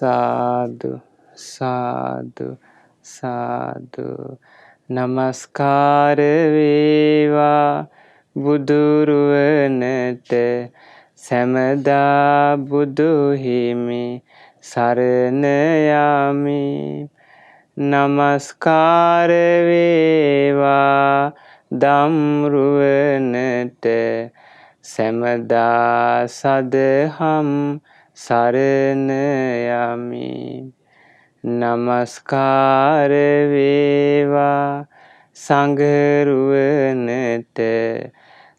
සාදු සාදු සාදු නමස්කාර වේවා බුදුරුවනට සැමදා බුදු හිමි සරණ යමි. නමස්කාර වේවා ධම්රුවනට සැමදා සදහම් සරණ යමි. නමස්කාර වේවා සංඝරුවනට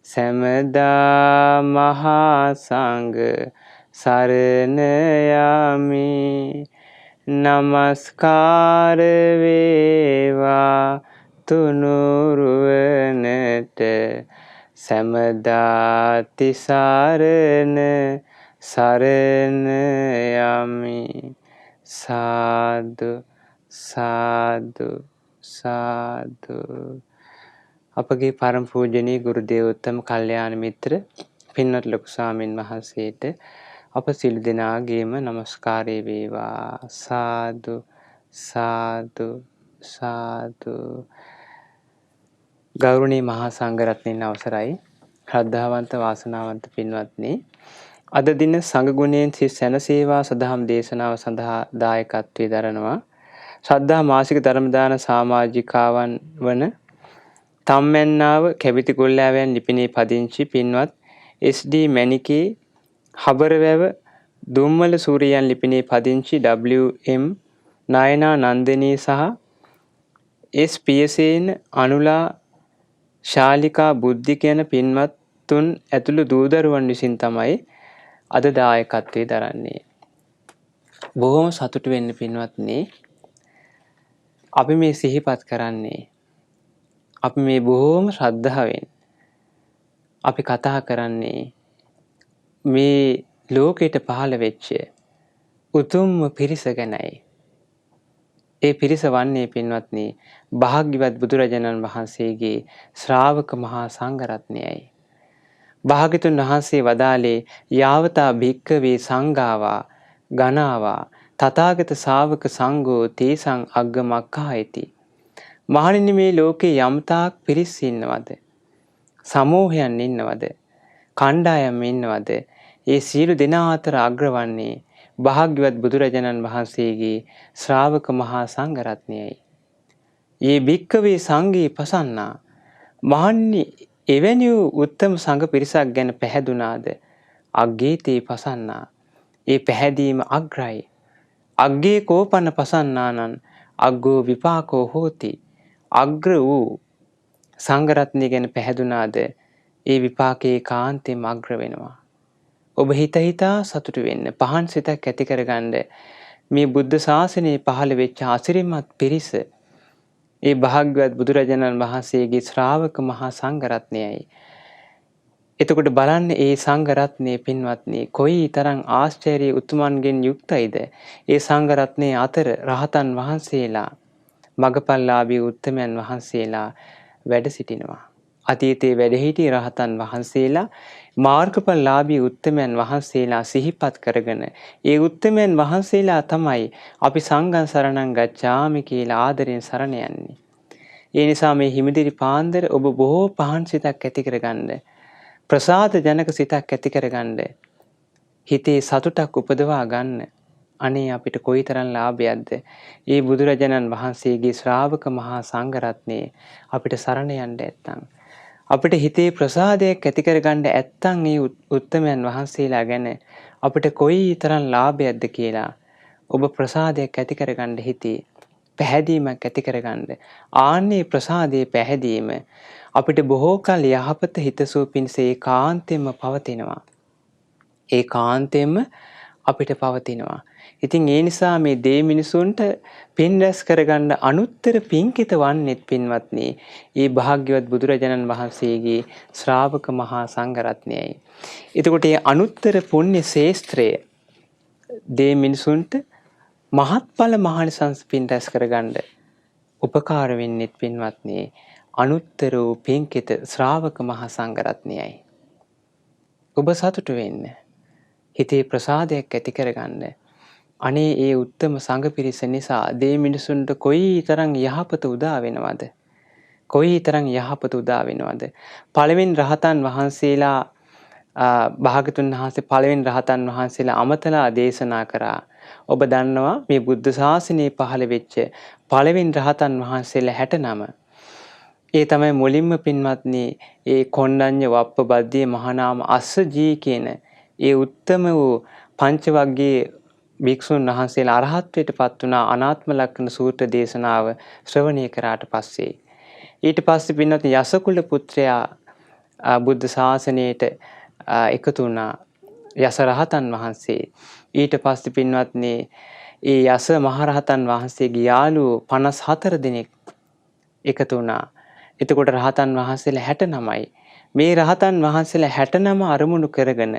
සැමදා මහා සංඝ සරණ යමි. නමස්කාර වේවා තුනුරුවනට සැමදා තිසරණ සරණ යමි. සාදු සාදු සාදු. අපගේ පරම පූජනීය ගුරු දේවෝත්තම කල්යාණ මිත්‍ර පින්වත් ලොකු ස්වාමීන් වහන්සේට අප සියලු දෙනාගේම নমස්කාරය වේවා. සාදු සාදු සාදු. ගෞරවනීය මහා සංඝරත්නයන් අවසරයි. ශ්‍රද්ධාවන්ත වාසනාවන්ත පින්වත්නි, අද දින සංඝ ගුණයෙන් සිත් සැනසේවා සදහම් දේශනාව සඳහා දායකත්වයේ දරනවා ශ්‍රද්ධා මාසික ධර්ම දාන සමාජිකාවන් වන තම්මැන්නාව කැවිති ගොල්ලෑවයන් ලිපිනේ පදිංචි පින්වත් SD මැණිකේ හබරවැව දුම්මල සූරියන් ලිපිනේ පදිංචි WM නයනා නන්දිනී සහ S පියසේන අනුලා ශාලිකා බුද්ධික යන පින්වත්තුන් ඇතුළු දූදරුවන් විසින් තමයි අද දායකත්වයේ දරන්නේ. බොහොම සතුටු වෙන්න පින්වත්නි. අපි මේ සිහිපත් කරන්නේ, අපි මේ බොහොම ශ්‍රද්ධාවෙන් අපි කතා කරන්නේ මේ ලෝකයට පහළ වෙච්ච උතුම්ම පිරිස ගැනයි. ඒ පිරිස වන්නේ පින්වත්නි භාග්‍යවත් බුදුරජාණන් වහන්සේගේ ශ්‍රාවක මහා සංඝරත්නයයි. භාග්‍යතුන් වහන්සේ වදාළේ යාවතා භික්ඛවේ සංඝාවා ගණාවා තථාගත ශාවක සංඝෝ තේසං අග්ගමක්ඛායති. මහණෙනි, මේ ලෝකේ යම්තාක් පිරිස් ඉන්නවද, සමූහයන් ඉන්නවද, කණ්ඩායම් ඉන්නවද, ඒ සියලු දෙනා අතර අග්‍රවන්නේ භාග්‍යවත් බුදුරජාණන් වහන්සේගේ ශ්‍රාවක මහා සංඝරත්නයයි. යේ භික්ඛවේ සංඝේ පසන්නා. මහණෙනි, එවැනි වූ උත්තම සංඝ පිරිසක් ගැන පැහැදුනාද? අග්ගේතේ පසන්නා. ඒ පැහැදීම අග්‍රයි. අග්ගේ කෝපන පසන්නානං අග්ගෝ විපාකෝ හෝති. අග්‍ර වූ සංඝරත්නය ගැන පැහැදුනාද? ඒ විපාකේ කාන්තෙම අග්‍ර වෙනවා. ඔබ හිත හිතා සතුටු වෙන්න, පහන් සිතක් ඇති කරගන්න. මේ බුද්ධ ශාසනයේ පහළ වෙච්ච අසිරිමත් පිරිස ඒ භාග්‍යවත් බුදුරජාණන් වහන්සේගේ ශ්‍රාවක මහා සංඝරත්නයයි. එතකොට බලන්න, ඒ සංඝරත්නයේ පින්වත්නි කොයි තරම් ආශ්චර්ය උතුමන්ගෙන් යුක්තයිද. ඒ සංඝරත්නයේ අතර රහතන් වහන්සේලා, මගපල්ලාභී උත්තමයන් වහන්සේලා වැඩ සිටිනවා. අතීතයේ වැඩ සිටි රහතන් වහන්සේලා, මාර්ගඵලලාභී උත්තමයන් වහන්සේලා සිහිපත් කරගෙන, ඒ උත්තමයන් වහන්සේලා තමයි අපි සංඝං සරණං ගච්ඡාමි කියලා ආදරෙන් සරණ යන්නේ. ඒ නිසා මේ හිමිදිරි පාන්දර ඔබ බොහෝ පහන් සිතක් ඇති කරගන්න, ප්‍රසාද ජනක සිතක් ඇති කරගන්න, හිතේ සතුටක් උපදවා ගන්න. අනේ අපිට කොයිතරම් ලාභයක්ද ඒ බුදුරජාණන් වහන්සේගේ ශ්‍රාවක මහා සංඝරත්නයේ අපිට සරණ යන්න නැත්තම්, අපිට හිතේ ප්‍රසාදයක් ඇති කරගන්න ඇත්තම් ඒ උත්තමයන් වහන්සේලා ගැන අපිට කොයිතරම් ලාභයක්ද කියලා ඔබ ප්‍රසාදයක් ඇති කරගන්න, හිතේ පැහැදීමක් ඇති කරගන්න. ආන්නේ ප්‍රසාදයේ පැහැදීම අපිට බොහෝ කල යහපත හිතසුව පිණිස ඒකාන්තයෙන්ම පවතිනවා. ඒකාන්තයෙන්ම අපිට පවතිනවා. ඉතින් ඒ නිසා මේ දේ මිනිසුන්ට පින් රැස් කරගන්න අනුත්තර පින්කිත වන්නේත් පින්වත්නි ඒ භාග්‍යවත් බුදුරජාණන් වහන්සේගේ ශ්‍රාවක මහා සංඝරත්නයයි. එතකොට මේ අනුත්තර පුණ්‍ය ශේස්ත්‍රය දේ මිනිසුන්ට මහත්ඵල මහානිසංස පින් රැස් කරගන්න උපකාර වෙන්නේත් පින්වත්නි අනුත්තර වූ පින්කිත ශ්‍රාවක මහා සංඝරත්නයයි. ඔබ සතුටු වෙන්න, හිතේ ප්‍රසාදයක් ඇති කරගන්න. අනේ ඒ උත්තම සංඝ පිරිස නිසා දේ මිනිසුන්ට කොයි තරම් යහපත උදා වෙනවද? කොයි තරම් යහපත උදා වෙනවද? පළවෙනි රහතන් වහන්සේලා භාගතුන් වහන්සේ පළවෙනි රහතන් වහන්සේලා අමතලා දේශනා කරා. ඔබ දන්නවා මේ බුද්ධ ශාසනය පහළ වෙච්ච පළවෙනි රහතන් වහන්සේලා 69. ඒ තමයි මුලින්ම පින්වත්නි ඒ කොණ්ඩඤ්ඤ වප්පබද්දී මහානාම අස්සජී කියන ඒ උත්තම වූ පංචවග්ගයේ භික්ෂුන් වහන්සේලා අරහත්ත්වයට පත් වුණා අනාත්ම ලක්ෂණ සූත්‍ර දේශනාව ශ්‍රවණය කරාට පස්සේ. ඊට පස්සේ පින්වත්නි යසකුල පුත්‍රයා බුද්ධ ශාසනයට එකතු වුණා යස රහතන් වහන්සේ. ඊට පස්සේ පින්වත්නි ඒ යස මහරහතන් වහන්සේගේ යාළුවෝ 54 දෙනෙක් එකතු වුණා. එතකොට රහතන් වහන්සේලා 69යි. මේ රහතන් වහන්සේලා 69 අරමුණු කරගෙන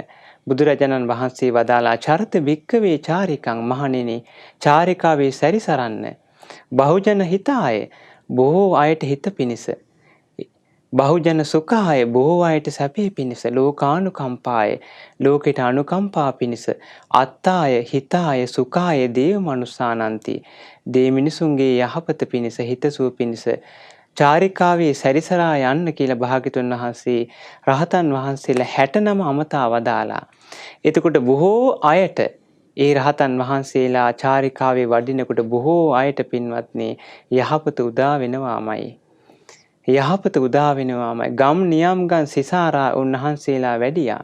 බුදුරජාණන් වහන්සේ වදාලා චරිත භික්කවේ චාරිකං මහණෙනි චාරිකාවේ සැරිසරන්න බහුජන හිතාය බොහෝ අයට හිත පිනිස බහුජන සුඛාය බොහෝ අයට සැපේ පිනිස ලෝකානුකම්පාය ලෝකෙට අනුකම්පා පිනිස අත්තාය හිතාය සුඛාය දේව මනුස්සානන්ති දේ මිනිසුන්ගේ යහපත පිනිස හිතසුව පිනිස චාරිකාවේ සැරිසරා යන්න කියලා භාග්‍යතුන් වහන්සේ රහතන් වහන්සේලා 69 අමතා වදාලා. එතකොට බොහෝ අයට ඒ රහතන් වහන්සේලා චාරිකාවේ වඩිනකොට බොහෝ අයට පින්වත්නි යහපත උදා වෙනවාමයි. යහපත උදා වෙනවාමයි. ගම් නියම්ගන් සිසාරා උන්වහන්සේලා වැඩියා.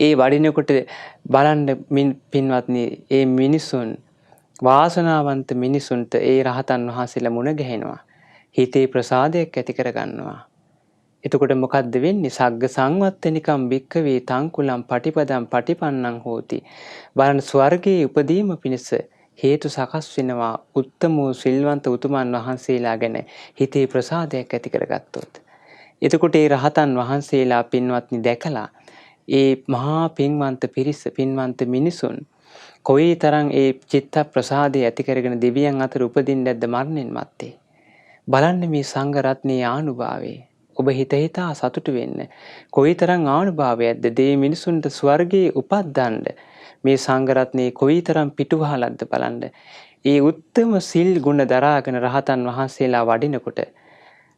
ඒ වඩිනකොට බලන්න පින්වත්නි ඒ මිනිසුන් වාසනාවන්ත මිනිසුන්ට ඒ රහතන් වහන්සේලා මුණ ගැහෙනවා. හිතේ ප්‍රසාදයක් ඇති කර ගන්නවා. එතකොට මොකද්ද වෙන්නේ? සග්ග සංවත්තනිකම් භික්කවේ තංකුලම් පටිපදම් පටිපන්නං හෝති. බලන්න ස්වර්ගයේ උපදීම පිණිස හේතු සකස් වෙනවා. උත්තම වූ සිල්වන්ත උතුමන් වහන්සේලා ගැන හිතේ ප්‍රසාදයක් ඇති කරගත්තොත්. එතකොට ඒ රහතන් වහන්සේලා පින්වත්නි දැකලා ඒ මහා පින්වන්ත පිරිස පින්වන්ත මිනිසුන් කොයිතරම් ඒ චිත්ත ප්‍රසාදය ඇති කරගෙන දෙවියන් අතර උපදින්න ඇද්ද මරණින් මත්තේ. බලන්න මේ සංඝ රත්නයේ ආනුභාවය. ඔබ හිත හිතා සතුටු වෙන්න. කොයිතරම් ආනුභාවයක්ද දේ මිනිසුන්ට ස්වර්ගයේ උපද්දන්න මේ සංඝ රත්නයේ කොයිතරම් පිටුවහලක්ද බලන්න. ඒ උත්තම සිල් ගුණ දරාගෙන රහතන් වහන්සේලා වඩිනකොට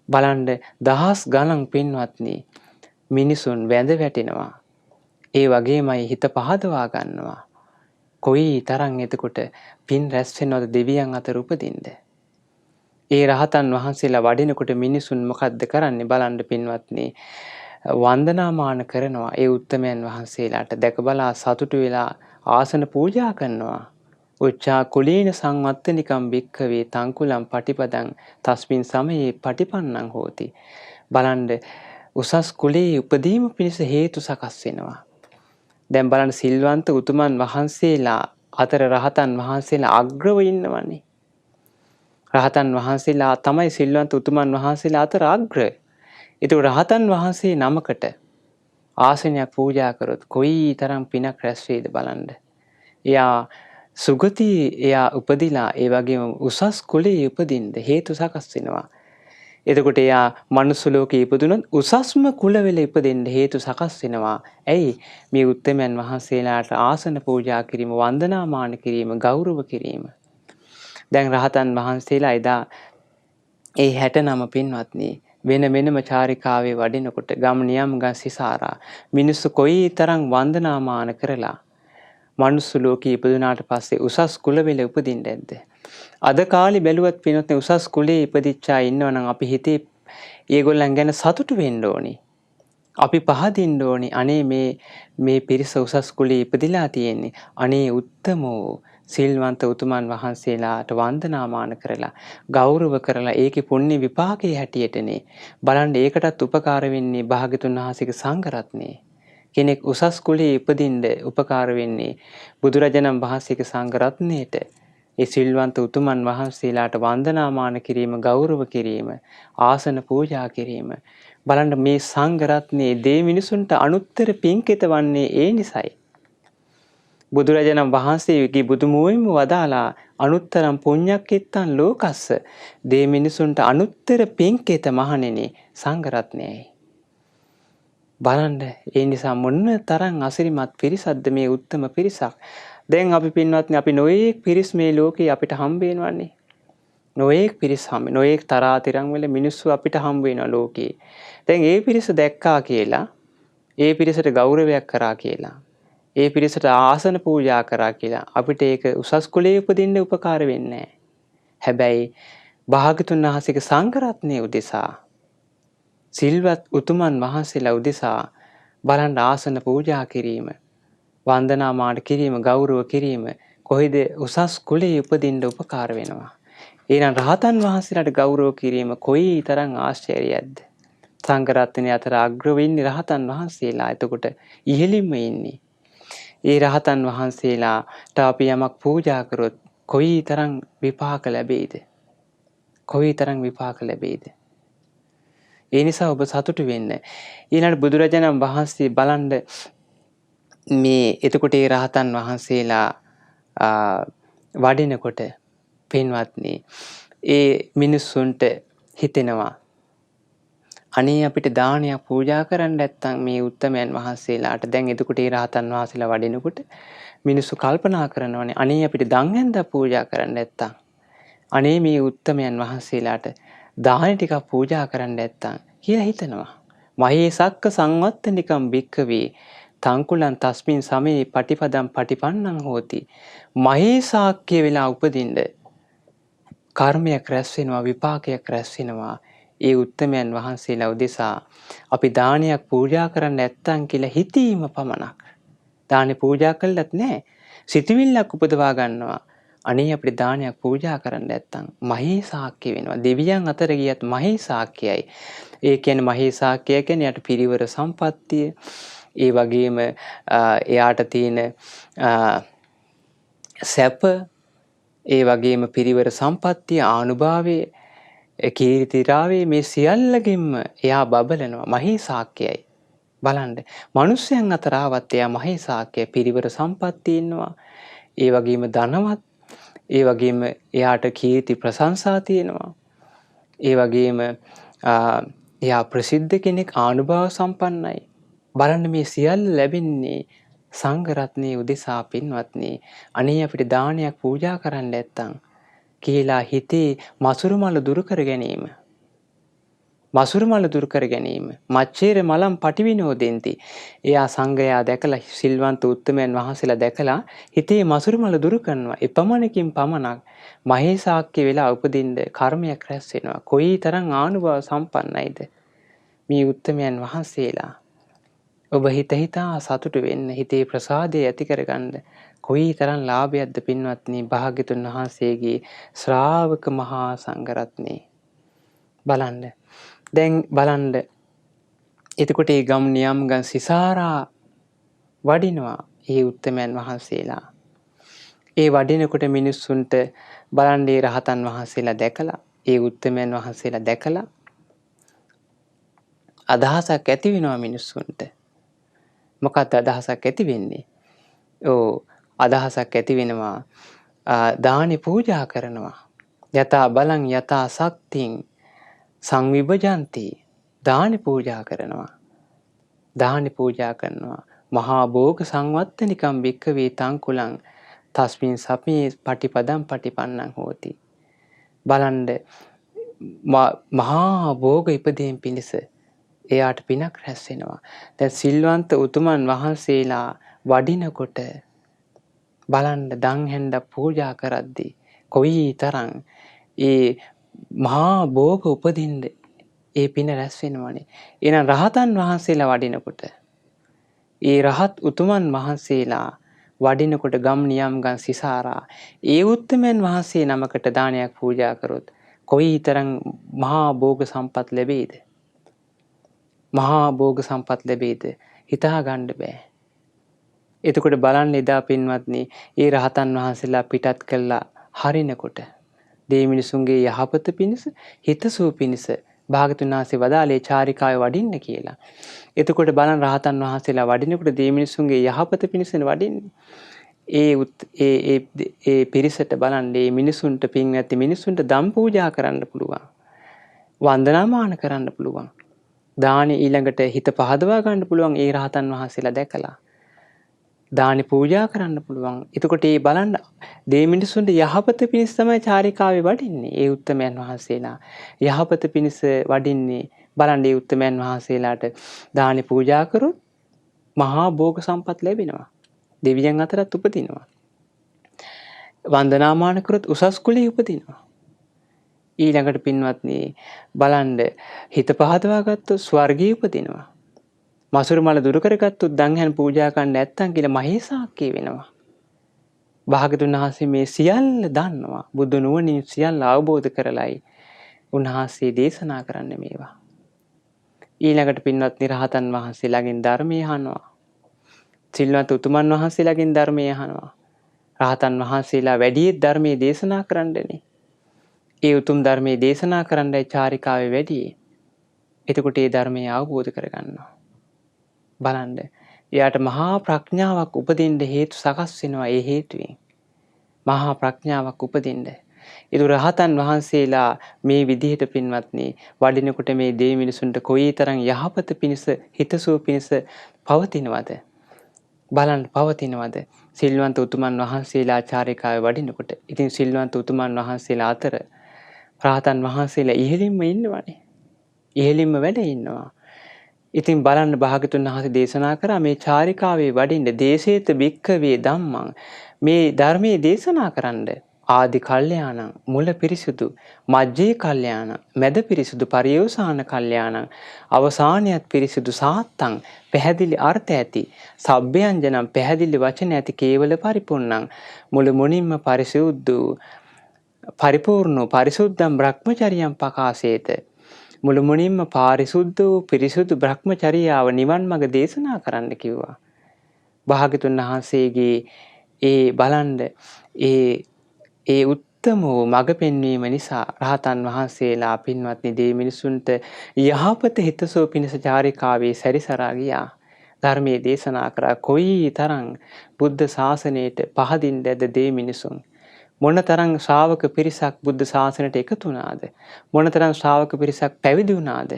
බලන්න දහස් ගණන් පින්වත්නි මිනිසුන් වැඳ වැටෙනවා. ඒ වගේමයි හිත පහදවා ගන්නවා. කොයිතරම් එතකොට පින් රැස් වෙනවද දෙවියන් අතර උපදින්න. ඒ රහතන් වහන්සේලා වඩිනකොට මිනිසුන් මොකද්ද කරන්නේ බලන්න පින්වත්නි වන්දනාමාන කරනවා ඒ උත්තමයන් වහන්සේලාට දැක බලා සතුටු වෙලා ආසන පූජා කරනවා උච්චා කුලීන සංවත්තනිකම් භික්ඛවේ තංකුලම් පටිපදං තස්මින් සමයේ පටිපන්නං හෝති බලන්න උසස් කුලයේ උපදීම පිණිස හේතු සකස් වෙනවා දැන් බලන්න සිල්වන්ත උතුමන් වහන්සේලා අතර රහතන් වහන්සේලා අග්‍රව ඉන්නවනේ රහතන් වහන්සේලා තමයි සිල්වන්ත උතුමන් වහන්සේලා අතර අග්‍ර. ඒක රහතන් වහන්සේ නමකට ආසනයක් පූජා කරොත් කොයි තරම් පිනක් රැස් වේද බලන්න. එයා සුගති එයා උපදිලා ඒ වගේම උසස් කුලයේ උපදින්න හේතු සකස් වෙනවා. එතකොට එයා මනුස්ස ලෝකේ ඉපදුනොත් උසස්ම කුලවල ඉපදෙන්න හේතු සකස් වෙනවා. ඇයි මේ උත්තමයන් වහන්සේලාට ආසන පූජා කිරීම, වන්දනාමාන කිරීම, ගෞරව කිරීම. දැන් රහතන් වහන්සේලා එදා ඒ 69 පින්වත්නි වෙන වෙනම චාරිකාවේ වඩිනකොට ගම් නියම්ගන් සිසාරා මිනිස්සු කොයිතරම් වන්දනාමාන කරලා මනුස්ස ලෝකේ ඉපදුනාට පස්සේ උසස් කුලවල උපදින්න ඇද්ද? අද කාලේ බැලුවත් පින්වත්නි උසස් කුලේ ඉපදිච්චා ඉන්නවනම් අපි හිතේ ඒගොල්ලන් ගැන සතුටු වෙන්න ඕනේ. අපි පහදින්න ඕනේ. අනේ මේ පිරිස උසස් කුලේ ඉපදිලා තියෙන්නේ. අනේ උත්තමෝ සිල්වන්ත උතුමන් වහන්සේලාට වන්දනාමාන කරලා ගෞරව කරලා ඒකේ පුණ්‍ය විපාකයේ හැටියටනේ බලන්න ඒකටත් උපකාර වෙන්නේ භාග්‍යතුන් වහන්සේගේ සංඝ රත්නය. කෙනෙක් උසස් කුලයේ ඉපදින්න උපකාර වෙන්නේ බුදුරජාණන් වහන්සේගේ සංඝ රත්නයේට. ඒ සිල්වන්ත උතුමන් වහන්සේලාට වන්දනාමාන කිරීම, ගෞරව කිරීම, ආසන පූජා කිරීම. බලන්න මේ සංඝ රත්නයේ දේ මිනිසුන්ට අනුත්තර පින්කෙත වන්නේ ඒ නිසයි. බුදුරජාණන් වහන්සේගේ බුදුමුවෙන්ම වදාලා අනුත්තරම් පුඤ්ඤක්කිත්තං ලෝකස්ස දේ මිනිසුන්ට අනුත්තර පින්කෙත මහණෙනි සංඝ රත්නයයි. බලන්න ඒ නිසා මොන තරම් අසිරිමත් පිරිසක්ද මේ උත්තම පිරිසක්. දැන් අපි පින්වත්නි අපි නොයේක් පිරිස් මේ ලෝකේ අපිට හම්බ වෙනවන්නේ. නොයේක් පිරිස් හම්බ නොයේක් තරාතිරම් වල මිනිස්සු අපිට හම්බ වෙනවා ලෝකේ. දැන් ඒ පිරිස දැක්කා කියලා ඒ පිරිසට ගෞරවයක් කරා කියලා ඒ පිරිසට ආසන පූජා කරා කියලා අපිට ඒක උසස් කුලයේ උපදින්න උපකාර වෙන්නේ නැහැ. හැබැයි භාගතුන් වහන්සේගේ සංඝ රත්නය උදෙසා සිල්වත් උතුමන් වහන්සේලා උදෙසා බලන්න ආසන පූජා කිරීම, වන්දනාමාන කිරීම, ගෞරව කිරීම කොහෙද උසස් කුලයේ උපදින්න උපකාර වෙනවා. එහෙනම් රහතන් වහන්සේලාට ගෞරව කිරීම කොයි තරම් ආශ්චර්යයක්ද? සංඝ රත්නය අතර අග්‍ර වෙන්නේ රහතන් වහන්සේලා. එතකොට ඉහළින්ම ඉන්නේ. ඒ රහතන් වහන්සේලාට අපි යමක් පූජා කරොත් කොයි තරම් විපාක ලැබෙයිද? කොයි තරම් විපාක ලැබෙයිද? ඒ නිසා ඔබ සතුටු වෙන්න. ඊළඟ බුදුරජාණන් වහන්සේ බලන්න මේ එතකොට ඒ රහතන් වහන්සේලා වඩිනකොට පින්වත්නි ඒ මිනිස්සුන්ට හිතෙනවා අනේ අපිට දානයක් පූජා කරන්න නැත්තම් මේ උත්තමයන් වහන්සේලාට දැන් එතකොට ඒ රහතන් වහන්සේලා වඩිනකොට මිනිස්සු කල්පනා කරනවානේ අනේ අපිට දන් හැන්දක් පූජා කරන්න නැත්තම් අනේ මේ උත්තමයන් වහන්සේලාට දාන ටිකක් පූජා කරන්න නැත්තම් කියලා හිතනවා. මහේ සක්ක සංවත්තනිකම් භික්කවේ තංකුලන් තස්මින් සමේ පටිපදම් පටිපන්නං හෝති. මහේ සාක්‍ය වෙලා උපදින්න කර්මයක් රැස් වෙනවා, විපාකයක් රැස් වෙනවා. ඒ උත්තමයන් වහන්සේලා උදෙසා අපි දානයක් පූජා කරන්න නැත්තම් කියලා හිතීම පමණක්. දානේ පූජා කළත් නැහැ. සිතවිල්ලක් උපදවා ගන්නවා. අනේ අපිට දානයක් පූජා කරන්න නැත්තම් මහේ සාක්‍ය වෙනවා. දෙවියන් අතර ගියත් මහේ සාක්‍යයි. ඒ කියන්නේ මහේ සාක්‍ය කියන්නේ යට පිරිවර සම්පත්තිය. ඒ වගේම එයාට තියෙන සැප, ඒ වගේම පිරිවර සම්පත්තිය, ආනුභාවය, කීර්තිරාවේ මේ සියල්ලකින්ම එයා බබලනවා. මහේ සාක්‍යයි. බලන්න. මිනිස්යන් අතර ආවත් එයා මහේ සාක්‍ය පිරිවර සම්පත්තිය ඉන්නවා. ඒ වගේම ධනවත්, ඒ වගේම එයාට කීර්ති ප්‍රශංසා තියෙනවා. ඒ වගේම එයා ප්‍රසිද්ධ කෙනෙක්, ආනුභාව සම්පන්නයි. බලන්න මේ සියල්ල ලැබෙන්නේ සංඝ රත්නයේ උදෙසා පින්වත්නි. අනේ අපිට දානයක් පූජා කරන්න නැත්තම් කියලා හිතේ මසුරු මල දුරු කර ගැනීම. මසුරු මල දුරු කර ගැනීම. මච්චේර මලම් පටිවිනෝදෙන්ති. එයා සංඝයා දැකලා සිල්වන්ත උත්තමයන් වහන්සේලා දැකලා හිතේ මසුරු මල දුරු කරනවා. එපමණකින් පමණක් මහේ සාක්‍ය වෙලා උපදින්න කර්මයක් රැස් වෙනවා. කොයි තරම් ආනුභාව සම්පන්නයිද මේ උත්තමයන් වහන්සේලා. ඔබ හිතා සතුටු වෙන්න, හිතේ ප්‍රසාදය ඇති කරගන්න කොයි තරම් ලාභයක්ද පින්වත්නි භාග්‍යතුන් වහන්සේගේ ශ්‍රාවක මහා සංඝරත්නය. බලන්න. දැන් බලන්න එතකොට ඒ ගම් නියම්ගන් සිසාරා වඩිනවා ඒ උත්තමයන් වහන්සේලා. ඒ වඩිනකොට මිනිස්සුන්ට බලන්න ඒ රහතන් වහන්සේලා දැකලා, ඒ උත්තමයන් වහන්සේලා දැකලා අදහසක් ඇති වෙනවා මිනිස්සුන්ට. මොකක්ද අදහසක් ඇති වෙන්නේ? අදහසක් ඇති වෙනවා දානි පූජා කරනවා. යතා බලං යතා සක්තිං සංවිභජන්ති. දානි පූජා කරනවා. දානි පූජා කරනවා. මහා භෝග සංවත්තනිකම් භික්කවේ තංකුලං තස්මින් සපේ පටිපදම් පටිපන්නං හෝති. බලන්න මහා භෝග ඉපදීම් පිණිස එයාට පිනක් රැස් වෙනවා. දැන් සිල්වන්ත උතුමන් වහන්සේලා වඩිනකොට බලන්න දන් හැන්දක් පූජා කරද්දී කොයි තරම් ඒ මහා භෝග උපදින්න ඒ පින රැස් වෙනවනේ. එහෙනම් රහතන් වහන්සේලා වඩිනකොට ඒ රහත් උතුමන් වහන්සේලා වඩිනකොට ගම් නියම්ගන් සිසාරා ඒ උත්තමයන් වහන්සේ නමකට දානයක් පූජා කරොත් කොයි තරම් මහා භෝග සම්පත් ලැබෙයිද? මහා භෝග සම්පත් ලැබෙයිද? හිතා ගන්න බෑ. එතකොට බලන්න එදා පින්වත්නි ඒ රහතන් වහන්සේලා පිටත් කළා හරිනකොට දේ මිනිසුන්ගේ යහපත පිණිස, හිතසුව පිණිස භාගතුන් වහන්සේ වදාළේ චාරිකාවේ වඩින්න කියලා. එතකොට බලන්න රහතන් වහන්සේලා වඩිනකොට දේ මිනිසුන්ගේ යහපත පිණිසනේ වඩින්නේ. ඒ පිරිසට බලන්න මේ මිනිසුන්ට පින්වත්නි මිනිසුන්ට දම් පූජා කරන්න පුළුවන්. වන්දනාමාන කරන්න පුළුවන්. දානි ඊළඟට හිත පහදවා ගන්න පුළුවන් ඒ රහතන් වහන්සේලා දැකලා. දානි පූජා කරන්න පුළුවන්. එතකොට ඒ බලන්න දේ මිනිසුන්ට යහපත පිණිස තමයි චාරිකාවේ වඩින්නේ. ඒ උත්තමයන් වහන්සේලා යහපත පිණිස වඩින්නේ. බලන්න ඒ උත්තමයන් වහන්සේලාට දානි පූජා කරොත් මහා භෝග සම්පත් ලැබෙනවා. දෙවියන් අතරත් උපදිනවා. වන්දනාමාන කරොත් උසස් කුලයේ උපදිනවා. ඊළඟට පින්වත්නි බලන්න හිත පහදවා ගත්තොත් ස්වර්ගයේ උපදිනවා. මසුරු මල දුරු කරගත්තොත් දන්හන් පූජා කරන්න නැත්තම් කියලා මහේසාක්කේ වෙනවා. භාගතුන් වහන්සේ මේ සියල්ල දන්නවා. බුදු නුවණින් සියල්ල අවබෝධ කරලයි උන්වහන්සේ දේශනා කරන්නේ මේවා. ඊළඟට පින්වත්නි රහතන් වහන්සේලාගෙන් ධර්මය අහනවා. සිල්වත් උතුමන් වහන්සේලාගෙන් ධර්මය අහනවා. රහතන් වහන්සේලා වැඩි ධර්මයේ දේශනා කරන්නනේ. ඒ උතුම් ධර්මයේ දේශනා කරන්නයි චාරිකාවේ වැඩි. එතකොට ඒ ධර්මය අවබෝධ කරගන්නවා. බලන්න එයාට මහා ප්‍රඥාවක් උපදින්න හේතු සකස් වෙනවා. ඒ හේතුවෙන් මහා ප්‍රඥාවක් උපදින්න. ඒ රහතන් වහන්සේලා මේ විදිහට පින්වත්නි වඩිනකොට මේ දේ මිනිසුන්ට කොයිතරම් යහපත පිණිස හිතසුව පිණිස පවතිනවද බලන්න පවතිනවද සිල්වන්ත උතුමන් වහන්සේලා චාරිකාවේ වඩිනකොට. ඉතින් සිල්වන්ත උතුමන් වහන්සේලා අතර රහතන් වහන්සේලා ඉහළින්ම ඉන්නවනේ. ඉහළින්ම වැඩ ඉන්නවා. ඉතින් බලන්න භාගතුන් වහන්සේ දේශනා කරා මේ චාරිකාවේ වඩින්න දේශේත භික්ඛවේ ධම්මං මේ ධර්මයේ දේශනා කරන්න ආදි කල්යාණං මුල පිරිසුදු මජ්ජේ කල්යාණං මැද පිරිසුදු පරියෝසాన කල්යාණං අවසානියත් පිරිසුදු සාත්තං පැහැදිලි අර්ථ ඇති සබ්බයංජනම් පැහැදිලි වචන ඇති කේවල පරිපූර්ණං මුල මුනින්ම පරිසුද්ධු පරිපූර්ණ පරිසුද්ධම් බ්‍රහ්මචරියම් පකාසේත මුළු මුනින්ම පාරිසුද්ධ වූ පිරිසුදු බ්‍රහ්මචර්යාව නිවන් මඟ දේශනා කරන්න කිව්වා. භාග්‍යතුන් වහන්සේගේ ඒ බලන්න ඒ උත්තම වූ මඟ පෙන්වීම නිසා රහතන් වහන්සේලා පින්වත්නි දේ මිනිසුන්ට යහපත හිතසෝ පිණිස චාරිකාවේ සැරිසරා ගියා. ධර්මයේ දේශනා කරා කොයි තරම් බුද්ධ ශාසනයට පහදින්න ඇද දේ මිනිසුන්. මොනතරම් ශ්‍රාවක පිරිසක් බුද්ධ ශාසනයට එකතු වුණාද? මොනතරම් ශ්‍රාවක පිරිසක් පැවිදි වුණාද?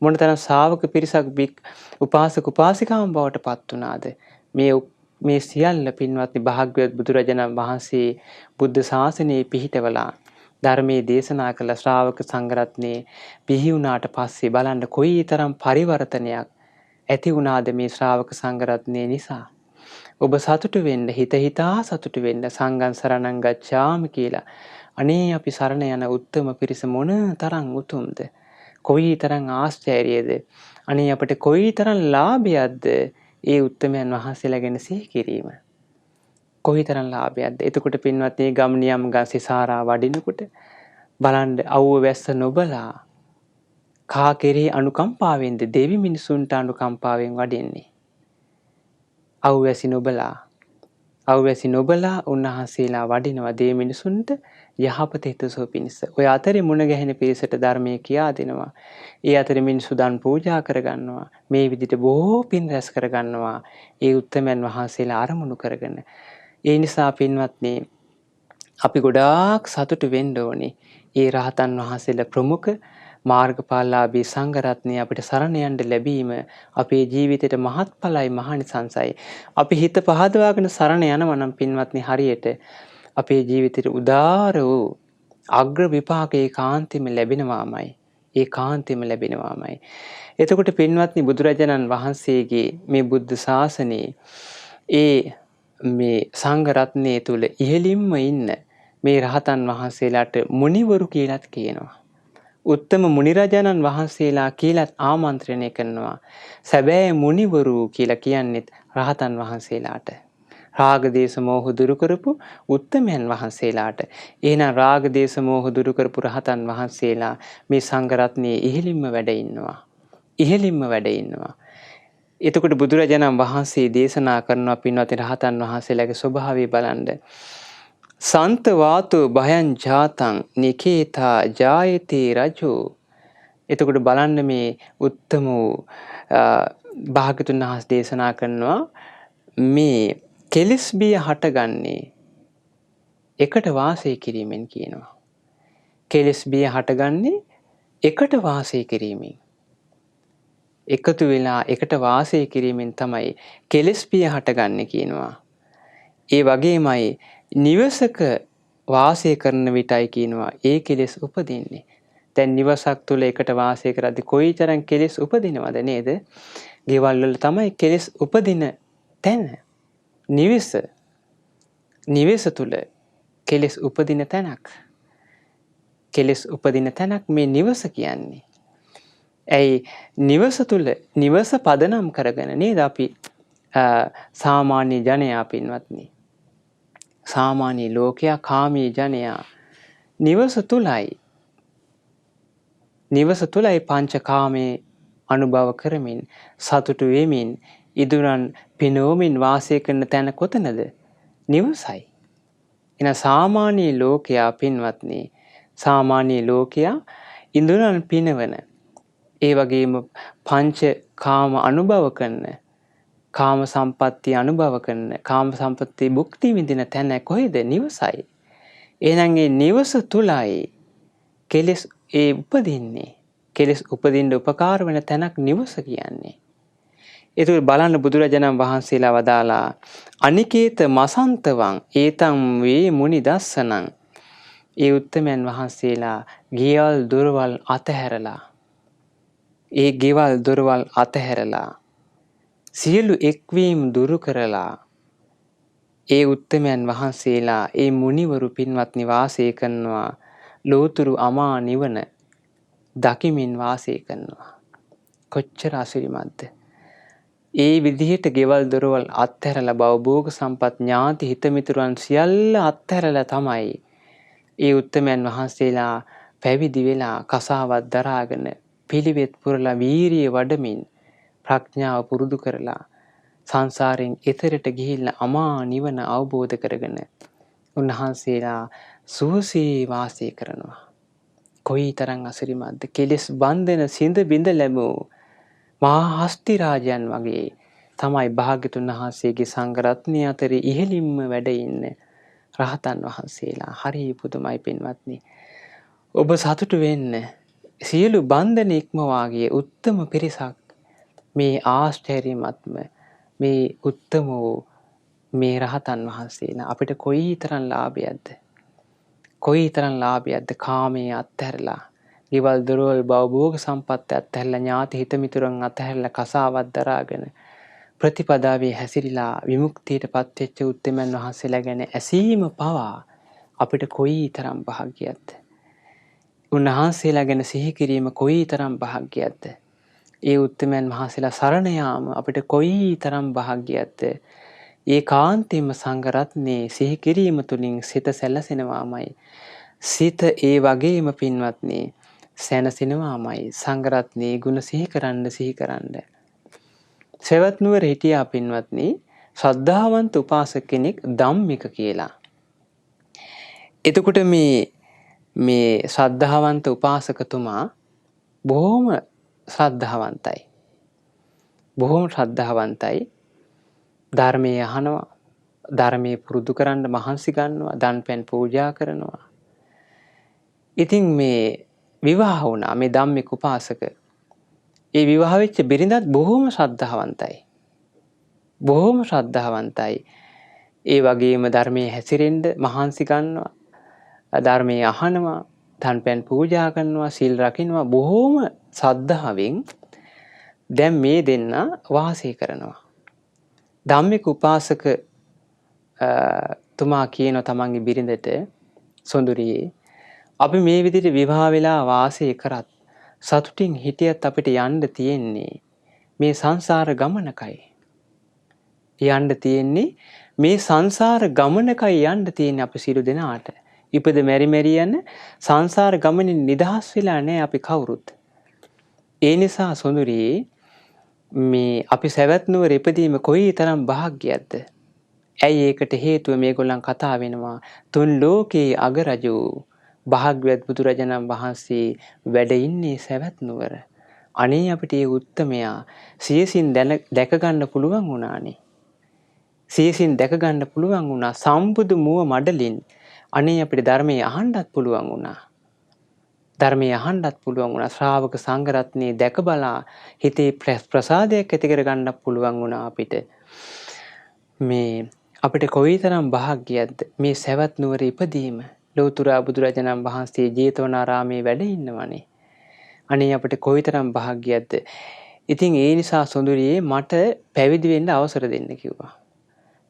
මොනතරම් ශ්‍රාවක පිරිසක් උපාසක උපාසිකාවන් බවට පත් වුණාද? මේ සියල්ල පින්වත්නි භාග්‍යවත් බුදුරජාණන් වහන්සේ බුද්ධ ශාසනයේ පිහිටවලා ධර්මයේ දේශනා කළ ශ්‍රාවක සංඝරත්නයේ පිහි වුණාට පස්සේ බලන්න කොයිතරම් පරිවර්තනයක් ඇති වුණාද මේ ශ්‍රාවක සංඝරත්නයේ නිසා. ඔබ සතුටු වෙන්න හිතා සතුටු වෙන්න සංඝං සරණං ගච්ඡාමි කියලා. අනේ අපි සරණ යන උත්තම පිරිස මොන තරම් උතුම්ද? කොයිතරම් ආශ්චර්යයේද? අනේ අපිට කොයිතරම් ලාභයක්ද? ඒ උත්තමයන් වහන්සේලා ගැන සිහි කිරීම. කොයිතරම් ලාභයක්ද? එතකොට පින්වත්නි ගම්නියම් ගසිසාරා වඩිනකොට බලන්න අවුව වැස්ස නොබලා කා කෙරෙහි අනුකම්පාවෙන්ද දෙවි මිනිසුන්ට අනුකම්පාවෙන් වඩින්නේ. අවැසි නොබලා උන්වහන්සේලා වඩිනවා දේ මිනිසුන්ට යහපත හිතසුව පිණිස. ඔය අතරේ මුණ ගැහෙන පිරිසට ධර්මයේ කියා දෙනවා. ඒ අතරේ මිනිසු දන් පූජා කරගන්නවා. මේ විදිහට බොහෝ පින් රැස් කරගන්නවා. ඒ උත්තමයන් වහන්සේලා අරමුණු කරගෙන. ඒ නිසා පින්වත්නි අපි ගොඩාක් සතුටු වෙන්න ඕනේ. ඒ රහතන් වහන්සේලා ප්‍රමුඛ මාර්ගඵලලාභී සංඝරත්නය අපිට සරණ යන්න ලැබීම අපේ ජීවිතේට මහත්ඵලයි මහානිසංසයි. අපි හිත පහදවාගෙන සරණ යනවා නම් පින්වත්නි හරියට අපේ ජීවිතේට උදාර වූ අග්‍ර විපාක ඒකාන්තෙම ලැබෙනවාමයි. ඒකාන්තෙම ලැබෙනවාමයි. එතකොට පින්වත්නි බුදුරජාණන් වහන්සේගේ මේ බුද්ධ ශාසනයේ මේ සංඝරත්නයේ තුල ඉහළින්ම ඉන්න මේ රහතන් වහන්සේලාට මුනිවරු කියලාත් කියනවා. උත්තම මුනිරජාණන් වහන්සේලා කියලාත් ආමන්ත්‍රණය කරනවා. සැබෑ මුනිවරු කියලා කියන්නේත් රහතන් වහන්සේලාට. රාග දේශ මොහ දුරු කරපු උත්තමයන් වහන්සේලාට. එහෙනම් රාග දේශ මොහ දුරු කරපු රහතන් වහන්සේලා මේ සංඝ රත්නයේ ඉහළින්ම වැඩ ඉන්නවා. ඉහළින්ම වැඩ ඉන්නවා. එතකොට බුදුරජාණන් වහන්සේ දේශනා කරනවා පින්වත්නි රහතන් වහන්සේලාගේ ස්වභාවය බලන්න. සන්ත වාතෝ භයං ජාතං නිකේතා ජායතේ රජෝ. එතකොට බලන්න මේ උත්තම භාග්‍යතුන් වහන්සේ දේශනා කරනවා මේ කෙලෙස් බිය හටගන්නේ එකට වාසය කිරීමෙන් කියනවා. කෙලෙස් බිය හටගන්නේ එකට වාසය කිරීමෙන්. එකතු වෙලා එකට වාසය කිරීමෙන් තමයි කෙලෙස් පිය හටගන්නේ කියනවා. ඒ වගේමයි නිවසක වාසය කරන විටයි කියනවා ඒ කෙලෙස් උපදින්නේ. දැන් නිවසක් තුල එකට වාසය කරද්දී කොයිතරම් කෙලෙස් උපදිනවද නේද? ගෙවල් වල තමයි කෙලෙස් උපදින තැන. නිවස තුල කෙලෙස් උපදින තැනක්. කෙලෙස් උපදින තැනක් මේ නිවස කියන්නේ. ඇයි නිවස තුල නිවස පදනම් කරගෙන නේද අපි සාමාන්‍ය ජනයා පින්වත්නි. සාමාන්‍ය ලෝකයා කාමී ජනයා නිවස තුලයි පංචකාමයේ අනුභව කරමින් සතුටු වෙමින් ඉදුරන් පිනෝමින් වාසය කරන තැන කොතනද? නිවසයි. එන සාමාන්‍ය ලෝකයා පින්වත්නි සාමාන්‍ය ලෝකයා ඉදුරන් පිනවන ඒ වගේම පංච කාම අනුභව කරන කාම සම්පත්තිය අනුභව කරන කාම සම්පත්තිය භුක්ති විඳින තැන කොහෙද? නිවසයි. එහෙනම් ඒ නිවස තුලයි කෙලෙස් උපදින්නේ. කෙලෙස් උපදින්න උපකාර වෙන තැනක් නිවස කියන්නේ. ඒක බලන්න බුදුරජාණන් වහන්සේලා වදාලා අනිකේත මසන්තවං ඒතං වේ මුනි දස්සනං. ඒ උත්තමයන් වහන්සේලා ගෙවල් දොරවල් අතහැරලා සියලු එක්වීම් දුරු කරලා ඒ උත්තමයන් වහන්සේලා ඒ මුනිවරු පින්වත්නි වාසය කරනවා ලෝතුරු අමා නිවන දකිමින් වාසය කරනවා. කොච්චර අසිරිමත්ද? ඒ විදිහට ගෙවල් දොරවල් අත්හැරලා භවභෝග සම්පත් ඥාති හිතමිතුරන් සියල්ල අත්හැරලා තමයි ඒ උත්තමයන් වහන්සේලා පැවිදි වෙලා කසාවත් දරාගෙන පිළිවෙත් පුරලා වීරිය වඩමින් ප්‍රඥාව පුරුදු කරලා සංසාරයෙන් එතරට ගිහිල්ලා අමා නිවන අවබෝධ කරගෙන උන්වහන්සේලා සුවසේ වාසය කරනවා. කොයිතරම් අසිරිමත්ද? කෙලෙස් බන්ධන සිඳ බිඳ ලැබූ මහා හස්ති රාජයන් වගේ තමයි භාග්‍යතුන් වහන්සේගේ සංඝ රත්නය අතරේ ඉහළින්ම වැඩ ඉන්න රහතන් වහන්සේලා. හරි පුදුමයි පින්වත්නි. ඔබ සතුටු වෙන්න. සියලු බන්ධන ඉක්මවා ගිය උත්තම පිරිසක් මේ ආශ්චර්යමත්ම මේ උත්තම වූ මේ රහතන් වහන්සේලා අපිට කොයිතරම් ලාභයක්ද? කාමයේ අත්හැරලා ගෙවල් දොරවල් භවභෝග සම්පත් අත්හැරලා ඥාති හිත මිතුරන් අත්හැරලා කසාවත් දරාගෙන ප්‍රතිපදාවේ හැසිරීලා විමුක්තියට පත්වෙච්ච උත්තමයන් වහන්සේලා ගැන ඇසීම පවා අපිට කොයිතරම් වාසනාවක්ද? උන්වහන්සේලා ගැන සිහි කිරීම කොයිතරම් වාසනාවක්ද? ඒ උත්තමයන් වහන්සේලා සරණ යාම අපිට කොයිතරම් වාසනාවක්ද? ඒකාන්තයෙන්ම සංඝ රත්නේ සිහි කිරීම තුලින් සිත සැලසෙනවාමයි. සිත ඒ වගේම පින්වත්නි සැනසෙනවාමයි. සංඝ රත්නේ ගුණ සිහි කරන්න. සෙවත් නුවර හිටියා පින්වත්නි ශ්‍රද්ධාවන්ත උපාසක කෙනෙක් ධම්මික කියලා. එතකොට මේ ශ්‍රද්ධාවන්ත උපාසකතුමා බොහොම ශ්‍රද්ධාවන්තයි. ධර්මයේ අහනවා, ධර්මයේ පුරුදු කරන්න මහන්සි ගන්නවා, දන් පැන් පූජා කරනවා. ඉතින් මේ විවාහ වුණා මේ ධම්මික උපාසක. ඒ විවාහ වෙච්ච බිරිඳත් බොහොම ශ්‍රද්ධාවන්තයි. ඒ වගේම ධර්මයේ හැසිරෙන්න මහන්සි ගන්නවා, ධර්මයේ අහනවා, දන් පැන් පූජා කරනවා, සීල් රකින්නවා බොහොම ශ්‍රද්ධාවෙන් දැන් මේ දෙන්න වාසය කරනවා. ධම්මික උපාසක තුමා කියන තමන්ගේ බිරිඳට සොඳුරියේ අපි මේ විදිහට විවාහ වෙලා වාසය කරත් සතුටින් හිටියත් අපිට යන්න තියෙන්නේ මේ සංසාර ගමනකයි. අපි සියලු දෙනාට. ඉපද මෙරි යන සංසාර ගමනින් නිදහස් වෙලා නැහැ අපි කවුරුත්. ඒ නිසා සොඳුරියේ මේ අපි සවැත් නුවර ඉපදීම කොයිතරම් වාසනාවක්ද? ඇයි ඒකට හේතුව මේගොල්ලන් කතා වෙනවා. තුන් ලෝකේ අගරජු භාග්‍යවත් බුදුරජාණන් වහන්සේ වැඩ ඉන්නේ සවැත් නුවර. අනේ අපිට මේ උත්තමයා සියසින් දැක ගන්න පුළුවන් වුණානේ. සම්බුදු මුව මඩලින් අනේ අපිට ධර්මයේ අහන්නත් පුළුවන් වුණා. ධර්මය අහන්නත් පුළුවන් වුණා. ශ්‍රාවක සංඝ රත්නයේ දැක බලා හිතේ ප්‍රසාදයක් ඇති කර ගන්නත් පුළුවන් වුණා අපිට. මේ අපිට කොයිතරම් වාසනාවක්ද මේ සවැත් නුවර ඉපදීම. ලෞතර බුදුරජාණන් වහන්සේ ජේතවනාරාමේ වැඩ ඉන්නවනේ. අනේ අපිට කොයිතරම් වාසනාවක්ද. ඉතින් ඒ නිසා සොඳුරියේ මට පැවිදි වෙන්න අවසර දෙන්න කිව්වා.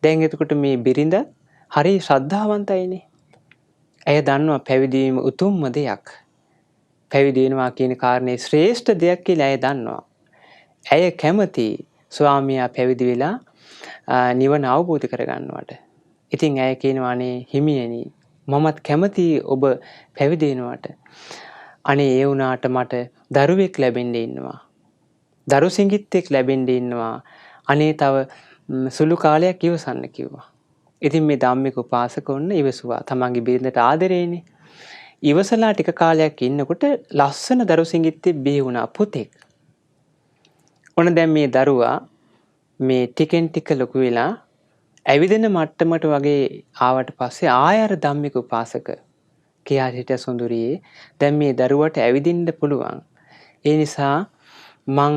දැන් එතකොට මේ බිරිඳ හරි ශ්‍රද්ධාවන්තයිනේ. ඇය දන්නවා පැවිදි වීම උතුම්ම දෙයක්. පැවිදි වෙනවා කියන කාරණේ ශ්‍රේෂ්ඨ දෙයක් කියලා ඇය දන්නවා. ඇය කැමති ස්වාමියා පැවිදි වෙලා නිවන අවබෝධ කරගන්නවට. ඉතින් ඇය කියනවා අනේ හිමියනි මමත් කැමති ඔබ පැවිදි වෙනවට. අනේ ඒ වුණාට මට දරුවෙක් ලැබෙන්න ඉන්නවා. දරු සිඟිත්තෙක් ලැබෙන්න ඉන්නවා. අනේ තව සුළු කාලයක් ඉවසන්න කිව්වා. ඉතින් මේ ධම්මික උපාසක වුණ ඉවසුවා. තමන්ගේ බිරිඳට ආදරේනේ. ඉවසලා ටික කාලයක් ඉන්නකොට ලස්සන දරු සිඟිත්තෙක් බිහි වුණා පුතෙක්. ඔන්න දැන් මේ දරුවා මේ ටිකෙන් ටික ලොකු වෙලා ඇවිදින මට්ටමට වගේ ආවට පස්සේ ආය අර ධම්මික උපාසක කියා හිටිය සොඳුරියේ දැන් මේ දරුවට ඇවිදින්න පුළුවන්. ඒ නිසා මං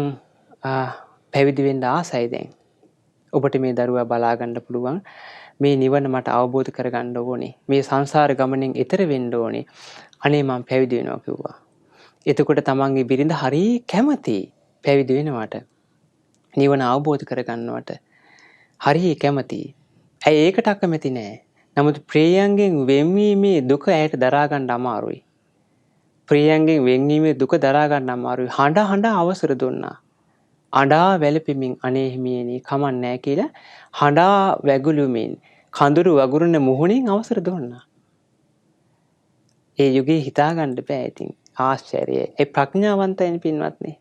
පැවිදි වෙන්න ආසයි දැන්. ඔබට මේ දරුවා බලා ගන්න පුළුවන්. මේ නිවන මට අවබෝධ කරගන්න ඕනේ. මේ සංසාර ගමනෙන් එතර වෙන්න ඕනේ. අනේ මං පැවිදි වෙනවා කිව්වා. එතකොට තමන්ගේ බිරිඳ හරි කැමති පැවිදි වෙනවට. නිවන අවබෝධ කරගන්නවට හරි කැමති. ඇයි ඒකට අකමැති නෑ. නමුත් ප්‍රියයන්ගෙන් වෙන්වීමේ දුක ඇයට දරා ගන්න අමාරුයි. ප්‍රියයන්ගෙන් වෙන්වීමේ දුක දරා ගන්න අමාරුයි. හඬ අවසර දුන්නා. අඬා වැළපෙමින් අනේ හිමියනි කමක් නෑ කියලා හඬා වැගුළුමින් කඳුරු වගුරුන මුහුණින් අවසර දුන්නා. ඒ යුගයේ හිතා ගන්න බෑ ඉතින් ආශ්චර්යයි. ඒ ප්‍රඥාවන්තයින් පින්වත්නි.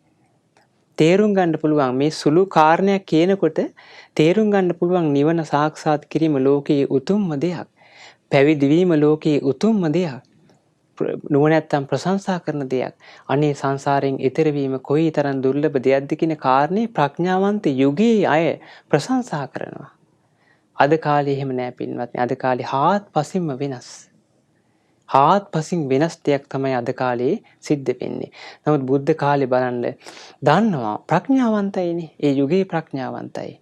තේරුම් ගන්න පුළුවන් මේ සුළු කාරණයක් කියනකොට තේරුම් ගන්න පුළුවන් නිවන සාක්ෂාත් කිරීම ලෝකයේ උතුම්ම දෙයක්. පැවිදි වීම ලෝකයේ උතුම්ම දෙයක්. නුවණැත්තන් ප්‍රශංසා කරන දෙයක්. අනේ සංසාරයෙන් ඈතර වීම කොයිතරම් දුර්ලභ දෙයක්ද කියන කාරණේ ප්‍රඥාවන්ත යුගයේ අය ප්‍රශංසා කරනවා. අද කාලේ එහෙම නෑ පින්වත්නි. අද කාලේ හාත්පසින්ම වෙනස්. හාත්පසින් වෙනස් දෙයක් තමයි අද කාලේ සිද්ධ වෙන්නේ. නමුත් බුද්ධ කාලේ බලන්න දන්නවා ප්‍රඥාවන්තයිනේ. ඒ යුගයේ ප්‍රඥාවන්තයි.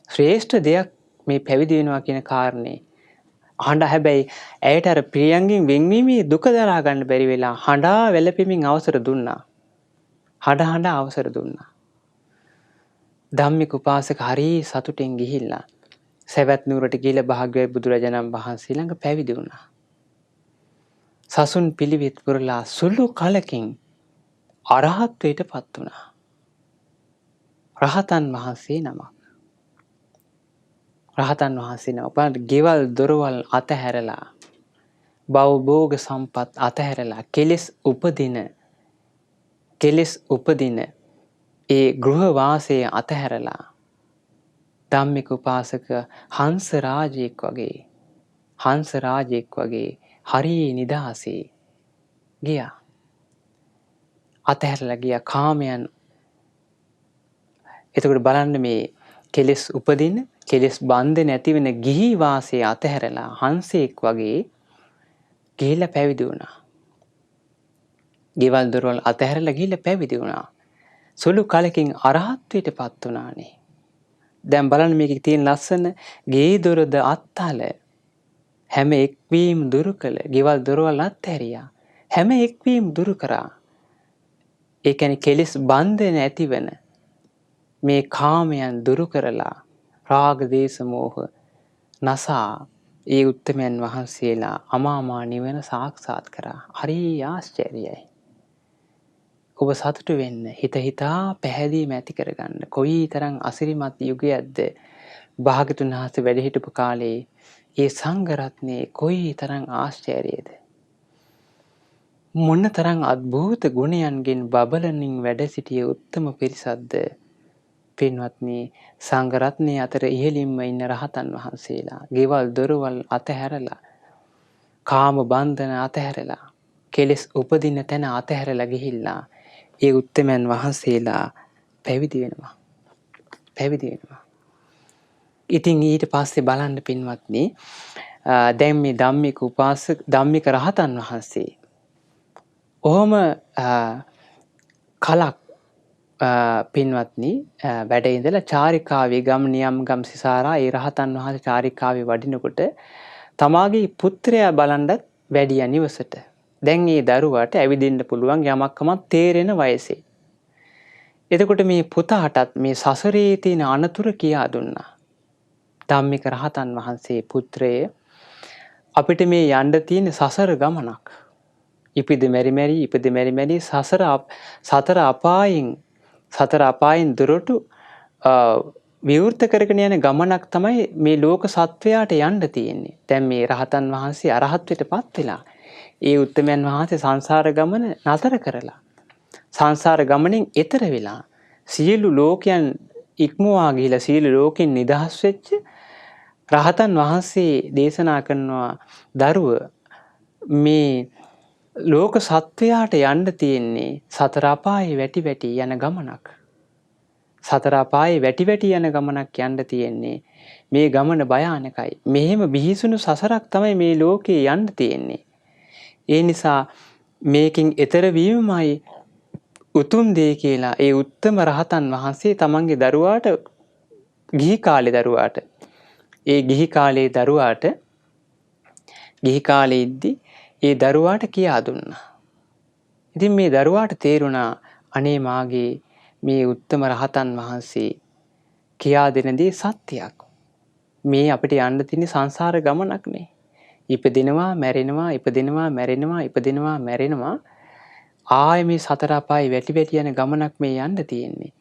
ශ්‍රේෂ්ඨ දෙයක් මේ පැවිදි වෙනවා කියන කාරණේ. හැබැයි ඇයට අර ප්‍රියයන්ගෙන් වෙන්වීමේ දුක දරා ගන්න බැරි වෙලා හඬා වැළපෙමින් අවසර දුන්නා. හඬ අවසර දුන්නා. ධම්මික උපාසක හරි සතුටින් ගිහිල්ලා සවැත් නුවරට ගිහිල්ලා භාග්‍යවත් බුදුරජාණන් වහන්සේ ළඟ පැවිදි වුණා. සසුන් පිළිවෙත් පුරලා සුළු කලකින් අරහත්වයට පත් වුණා. රහතන් වහන්සේ නමක්. රහතන් වහන්සේ නමක්. බලන්න ගෙවල් දොරවල් අතහැරලා භවභෝග සම්පත් අතහැරලා කෙලෙස් උපදින ඒ ගෘහ වාසය අතහැරලා ධම්මික උපාසක හංස රාජෙක් වගේ හරි නිදහසේ ගියා. අතහැරලා ගියා කාමයන්. එතකොට බලන්න මේ කෙලෙස් උපදින කෙලෙස් බන්ධ නැති වෙන ගිහි වාසය අතහැරලා හංසෙක් වගේ ගිහිල්ලා පැවිදි වුණා. ගෙවල් දොරවල් අතහැරලා ගිහිල්ලා පැවිදි වුණා. සුළු කලකින් අරහත්වයට පත් වුණානේ. දැන් බලන්න මේකේ තියෙන ලස්සන ගේ දොරද අත්තල හැම එක්වීම දුරු කළ ගෙවල් දොරවල් අත්හැරියා. හැම එක්වීම දුරු කරා. ඒ කියන්නේ කෙලෙස් බන්ධ නැතිවෙන මේ කාමයන් දුරු කරලා රාග දේශ මොහ නසා ඒ උත්තමයන් වහන්සේලා අමාමා නිවන සාක්ෂාත් කරා. හරි ආශ්චර්යයි. ඔබ සතුටු වෙන්න හිතා පැහැදීම ඇති කරගන්න. කොයිතරම් අසිරිමත් යුගයක්ද භාග්‍යතුන් වහන්සේ වැඩ හිටපු කාලේ ඒ සංඝ රත්නයේ කොයිතරම් ආශ්චර්යයද. මොනතරම් අద్භූත ගුණයන්ගෙන් බබලමින් වැඩ සිටිය උත්තම පිරිසක්ද පින්වත්නි. සංඝ රත්නයේ අතර ඉහළින්ම ඉන්න රහතන් වහන්සේලා ගෙවල් දොරවල් අතහැරලා කාම බන්ධන අතහැරලා කෙලෙස් උපදින තැන අතහැරලා ගිහිල්ලා ඒ උත්තමයන් වහන්සේලා පැවිදි වෙනවා. ඉතින් ඊට පස්සේ බලන්න පින්වත්නි දැන් මේ ධම්මික රහතන් වහන්සේ ඔහොම කලක් පින්වත්නි වැඩ ඉඳලා චාරිකාවේ ගම් නියම් ගම් සිසාරා ඒ රහතන් වහන්සේ චාරිකාවේ වඩිනකොට තමාගේ පුත්‍රයා බලන්නත් වැඩියා නිවසට. දැන් මේ දරුවාට ඇවිදින්න පුළුවන් යමක්කමක් තේරෙන වයසේ. එතකොට මේ පුතාටත් මේ සසරේ තියෙන අනතුරු කියා දුන්නා. ධම්මික රහතන් වහන්සේ පුත්‍රය අපිට මේ යන්න තියෙන සසර ගමනක්. ඉපිද මෙරි මෙරි සතර අපායෙන් දොරටු විවෘත කරගෙන යන ගමනක් තමයි මේ ලෝක සත්වයාට යන්න තියෙන්නේ. දැන් මේ රහතන් වහන්සේ අරහත්ත්වයටපත් වෙලා ඒ උත්තමයන් වහන්සේ සංසාර ගමන නතර කරලා සංසාර ගමනෙන් එතර වෙලා සියලු ලෝකයන් ඉක්මවා ගිහිලා සියලු ලෝකෙන් නිදහස් වෙච්ච රහතන් වහන්සේ දේශනා කරනවා දරුව මේ ලෝක සත්වයාට යන්න තියෙන්නේ සතර අපායේ වැටි වැටි යන ගමනක්. සතර අපායේ වැටි වැටි යන ගමනක් යන්න තියෙන්නේ. මේ ගමන භයානකයි. මෙහෙම බිහිසුණු සසරක් තමයි මේ ලෝකේ යන්න තියෙන්නේ. ඒ නිසා මේකින් එතර වීමයි උතුම් දේ කියලා ඒ උත්තම රහතන් වහන්සේ තමන්ගේ දරුවාට ගිහි කාලේ ඉද්දි ඒ දරුවාට කියා දුන්නා. ඉතින් මේ දරුවාට තේරුණා අනේ මාගේ මේ උත්තම රහතන් වහන්සේ කියා දෙන දේ සත්‍යයක්. මේ අපිට යන්න තියෙන සංසාර ගමනක් නේ. ඉපදිනවා මැරෙනවා ආයෙ මේ සතර අපායේ වැටි වැටි යන ගමනක් මේ යන්න තියෙන්නේ.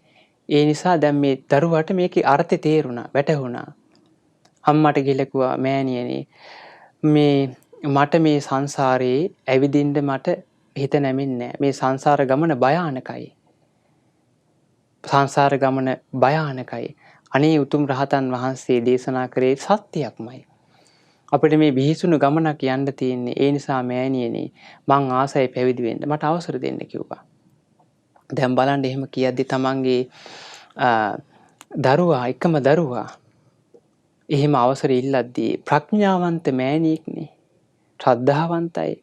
ඒ නිසා දැන් මේ දරුවාට මේකේ අර්ථය තේරුණා, වැටහුණා. අම්මට ගිහලා කිව්වා මෑණියනේ මේ මට මේ සංසාරේ ඇවිදින්න මට හිත නැමෙන්නේ නැහැ. මේ සංසාර ගමන භයානකයි. අනේ උතුම් රහතන් වහන්සේ දේශනා කරේ සත්‍යයක්මයි. අපිට මේ බිහිසුණු ගමනක් යන්න තියෙන්නේ. ඒ නිසා මෑණියනි මං ආසයි පැවිදි වෙන්න. මට අවසර දෙන්න කිව්වා. දැන් බලන්න එහෙම කියද්දි තමන්ගේ එකම දරුවා එහෙම අවසර ඉල්ලද්දී ප්‍රඥාවන්ත මෑණියෙක්නේ. ශ්‍රද්ධාවන්තයි.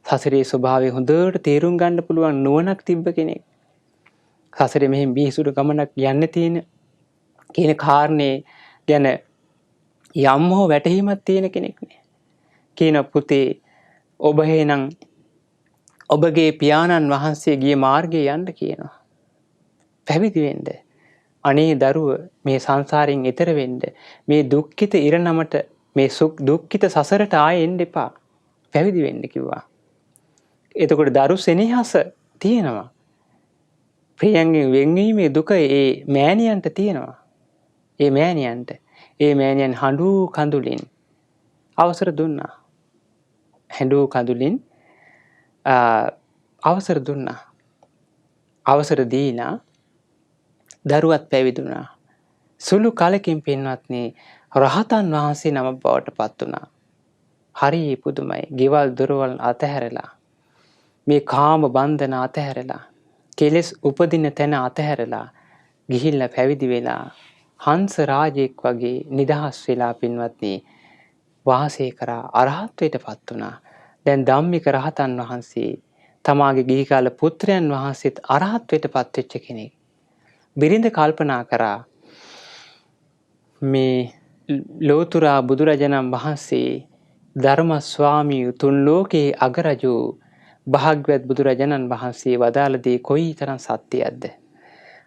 සසරේ ස්වභාවය හොඳට තේරුම් ගන්න පුළුවන් නුවණක් තිබ්බ කෙනෙක්. සසරේ මෙහෙම බිහිසුණු ගමනක් යන්න තියෙන කියන කාරණේ ගැන යම් හෝ වැටහීමක් තියෙන කෙනෙක්නේ. කියන පුතේ ඔබ එහෙනම් ඔබගේ පියාණන් වහන්සේ ගිය මාර්ගයේ යන්න කියනවා. පැවිදි වෙන්න. අනේ දරුව මේ සංසාරයෙන් එතර වෙන්න. මේ දුක්ඛිත ඉරණමට මේ දුක්ඛිත සසරට ආයෙ එන්න එපා. පැවිදි වෙන්න කිව්වා. එතකොට දරු සෙනෙහස තියෙනවා. ප්‍රියයන්ගෙන් වෙන්වීමේ දුක ඒ මෑණියන්ට තියෙනවා. ඒ මෑණියන් හඬු කඳුලින් අවසර දුන්නා. අවසර දීලා දරුවත් පැවිදුණා. සුළු කලකින් පින්වත්නි රහතන් වහන්සේ නම බවට පත් වුණා. හරි පුදුමයි. ගෙවල් දොරවල් අතහැරලා මේ කාම බන්ධන අතහැරලා කෙලෙස් උපදින තැන අතහැරලා ගිහිල්ලා පැවිදි වෙලා හංස රාජෙක් වගේ නිදහස් වෙලා පින්වත්නි වාසය කරා අරහත්ත්වයට පත් වුණා. දැන් ධම්මික රහතන් වහන්සේ තමාගේ ගිහි කාල පුත්‍රයන් වහන්සේත් අරහත්ත්වයට පත් වෙච්ච කෙනෙක්. බිරිඳ කල්පනා කරා මේ ලෝතුරා බුදුරජාණන් වහන්සේ ධර්ම ස්වාමී තුන් ලෝකේ අගරජු භාග්‍යවත් බුදුරජාණන් වහන්සේ වදාළ දේ කොයිතරම් සත්‍යයක්ද?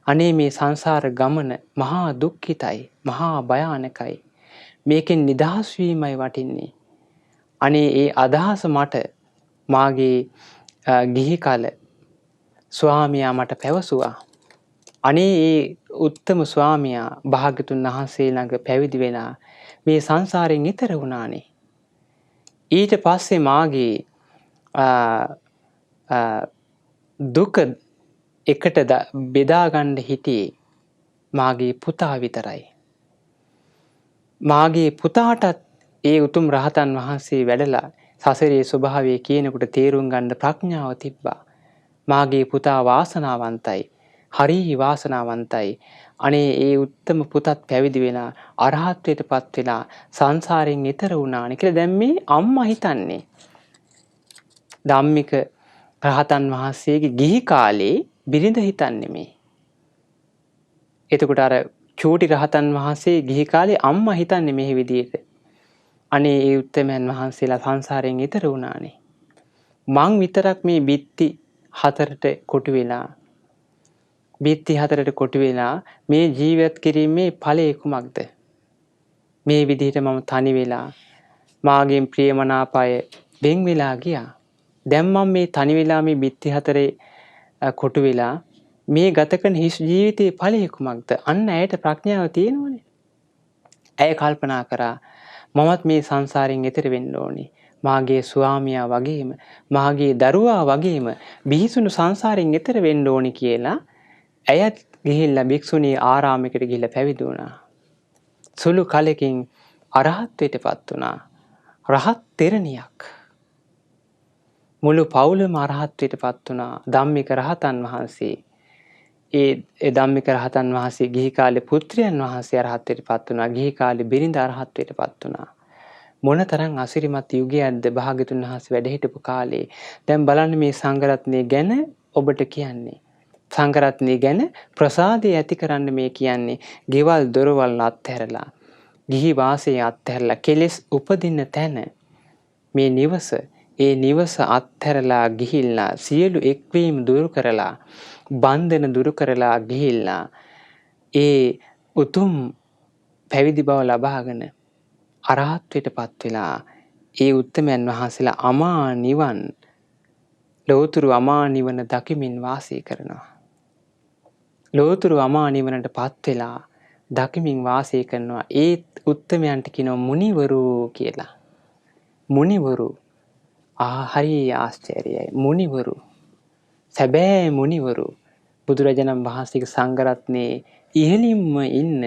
අනේ මේ සංසාර ගමන මහා දුක්ඛිතයි, මහා භයානකයි. මේකෙන් නිදහස් වීමයි වටින්නේ. අනේ ඒ අදහස මට මාගේ ගිහි කාල ස්වාමියා මට පැවසුවා. අනේ ඒ උත්තම ස්වාමියා භාග්‍යතුන් වහන්සේ ළඟ පැවිදි වෙලා මේ සංසාරයෙන් ඈතර වුණානේ. ඊට පස්සේ මාගේ දුක එකට බෙදා ගන්න හිටියේ මාගේ පුතා විතරයි. මාගේ පුතාටත් ඒ උතුම් රහතන් වහන්සේ වැඩලා සසරේ ස්වභාවය කියනකොට තේරුම් ගන්න ප්‍රඥාව තිබ්බා. මාගේ පුතා වාසනාවන්තයි. හරි වාසනාවන්තයි. අනේ ඒ උත්තම පුතත් පැවිදි වෙලා අරහත්ත්වයට පත් වෙලා සංසාරයෙන් ඈතර වුණානේ කියලා දැන් මේ අම්මා හිතන්නේ. ධම්මික රහතන් වහන්සේගේ ගිහි කාලේ බිරිඳ හිතන්නේ නෙමෙයි. එතකොට අර චූටි රහතන් වහන්සේ ගිහි කාලේ අම්මා හිතන්නේ මේ විදිහට. අනේ ඒ උත්තමයන් වහන්සේලා සංසාරයෙන් ඈතර වුණානේ. මං විතරක් මේ බිත්ති හතරට කොටු වෙලා මේ ජීවත් කිරීමේ ඵලය කුමක්ද? මේ විදිහට මම තනි වෙලා මාගෙන් ප්‍රියමනාපය වෙන් වෙලා ගියා. දැන් මම මේ තනි වෙලා මේ බිත්ති හතරේ කොටු වෙලා මේ ගත කරන හිස් ජීවිතයේ ඵලය කුමක්ද? අන්න ඇයට ප්‍රඥාව තියෙනවනේ. ඇය කල්පනා කරා මමත් මේ සංසාරයෙන් එතෙර වෙන්න ඕනේ. මාගේ ස්වාමියා වගේම මාගේ දරුවා වගේම බිහිසුණු සංසාරයෙන් එතෙර වෙන්න ඕනේ කියලා ඇයත් ගිහිල්ලා භික්ෂුණී ආරාමයකට ගිහිල්ලා පැවිදි වුණා. සුළු කලකින් අරහත්ත්වයටපත් වුණා. රහත් තෙරණියක්. මුළු පවුලම අරහත්ත්වයටපත් වුණා. ධම්මික රහතන් වහන්සේ. ඒ ධම්මික රහතන් වහන්සේ ගිහි කාලේ පුත්‍රයන් වහන්සේ අරහත්ත්වයටපත් වුණා. ගිහි කාලේ බිරිඳ අරහත්ත්වයටපත් වුණා. මොනතරම් අසිරිමත් යුගයක්ද භාග්‍යතුන් වහන්සේ වැඩ හිටපු කාලේ. දැන් බලන්න මේ සංඝරත්නය ගැන ඔබට කියන්නේ. සංඝරත්නය ගැන ප්‍රසාදය ඇති කරන්න මේ කියන්නේ. ගෙවල් දොරවල් අත්හැරලා, ගිහි වාසය අත්හැරලා, කෙලෙස් උපදින්න තැන මේ නිවස, ඒ නිවස අත්හැරලා ගිහිල්ලා සියලු එක්වීම දුරු කරලා, බන්ධන දුරු කරලා ගිහිල්ලා ඒ උතුම් පැවිදි බව ලබාගෙන අරහත්ත්වයටපත් වෙලා ඒ උත්තමයන් වහන්සේලා අමා නිවන්, ලෝතුරු අමා නිවන දකිමින් වාසය කරනවා. ලෝතුරු අමා නිවනටපත් වෙලා දකිමින් වාසය කරනවා. ඒ උත්තමයන්ට කියනවා මුනිවරු කියලා. මුනිවරු. හරි ආශ්චර්යයි. මුනිවරු. සැබෑ මුනිවරු. බුදුරජාණන් වහන්සේගේ සංඝරත්නයේ ඉහළින්ම ඉන්න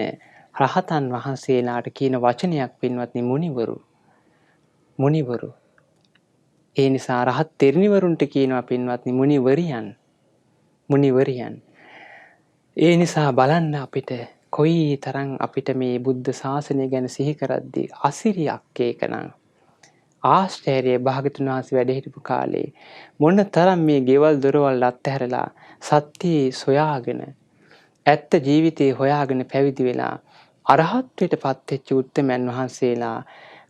රහතන් වහන්සේලාට කියන වචනයක් පින්වත්නි මුනිවරු. මුනිවරු. ඒ නිසා රහත් තෙරණිවරුන්ට කියනවා පින්වත්නි මුනිවරියන්. මුනිවරියන්. ඒ නිසා බලන්න අපිට කොයි තරම් අපිට මේ බුද්ධ ශාසනය ගැන සිහි කරද්දී අසිරියක් ඒකනම්. ආශ්චර්ය භාග්‍යතුන් වහන්සේ වැඩ හිටපු කාලේ මොන තරම් මේ ගෙවල් දොරවල් අත්හැරලා සත්‍ය සොයාගෙන ඇත්ත ජීවිතේ හොයාගෙන පැවිදි වෙලා අරහත්ත්වයටපත් වෙච්ච උත්තමයන් වහන්සේලා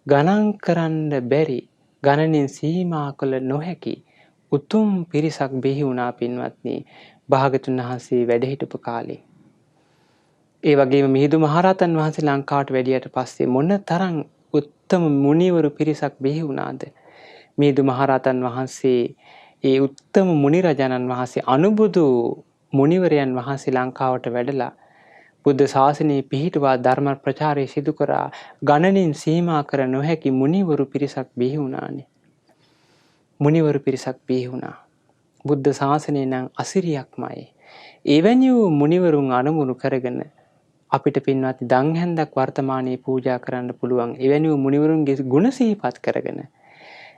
ගණන් කරන්න බැරි, ගණනින් සීමා කළ නොහැකි උතුම් පිරිසක් බිහි වුණා පින්වත්නි භාග්‍යතුන් වහන්සේ වැඩ හිටපු කාලේ. ඒ වගේම මිහිඳු මහරහතන් වහන්සේ ලංකාවට වැඩියට පස්සේ මොන තරම් උත්තම මුනිවරු පිරිසක් බිහි වුණාද? මිහිඳු මහරහතන් වහන්සේ ඒ උත්තම මුනි රජාණන් වහන්සේ අනුබුදු මුනිවරයන් වහන්සේ ලංකාවට වැඩලා බුද්ධ ශාසනය පිහිටුවා ධර්ම ප්‍රචාරය සිදු කරා. ගණනින් සීමා කර නොහැකි මුනිවරු පිරිසක් බිහි වුණානේ. මුනිවරු පිරිසක් බිහි වුණා. බුද්ධ ශාසනය නම් අසිරියක්මයි. එවැනි වූ මුනිවරුන් අනුමුණු කරගෙන අපිට පින්වත් දන් හැන්දක් වර්තමානයේ පූජා කරන්න පුළුවන්. එවැනි වූ මුනිවරුන්ගේ ගුණ සිහිපත් කරගෙන,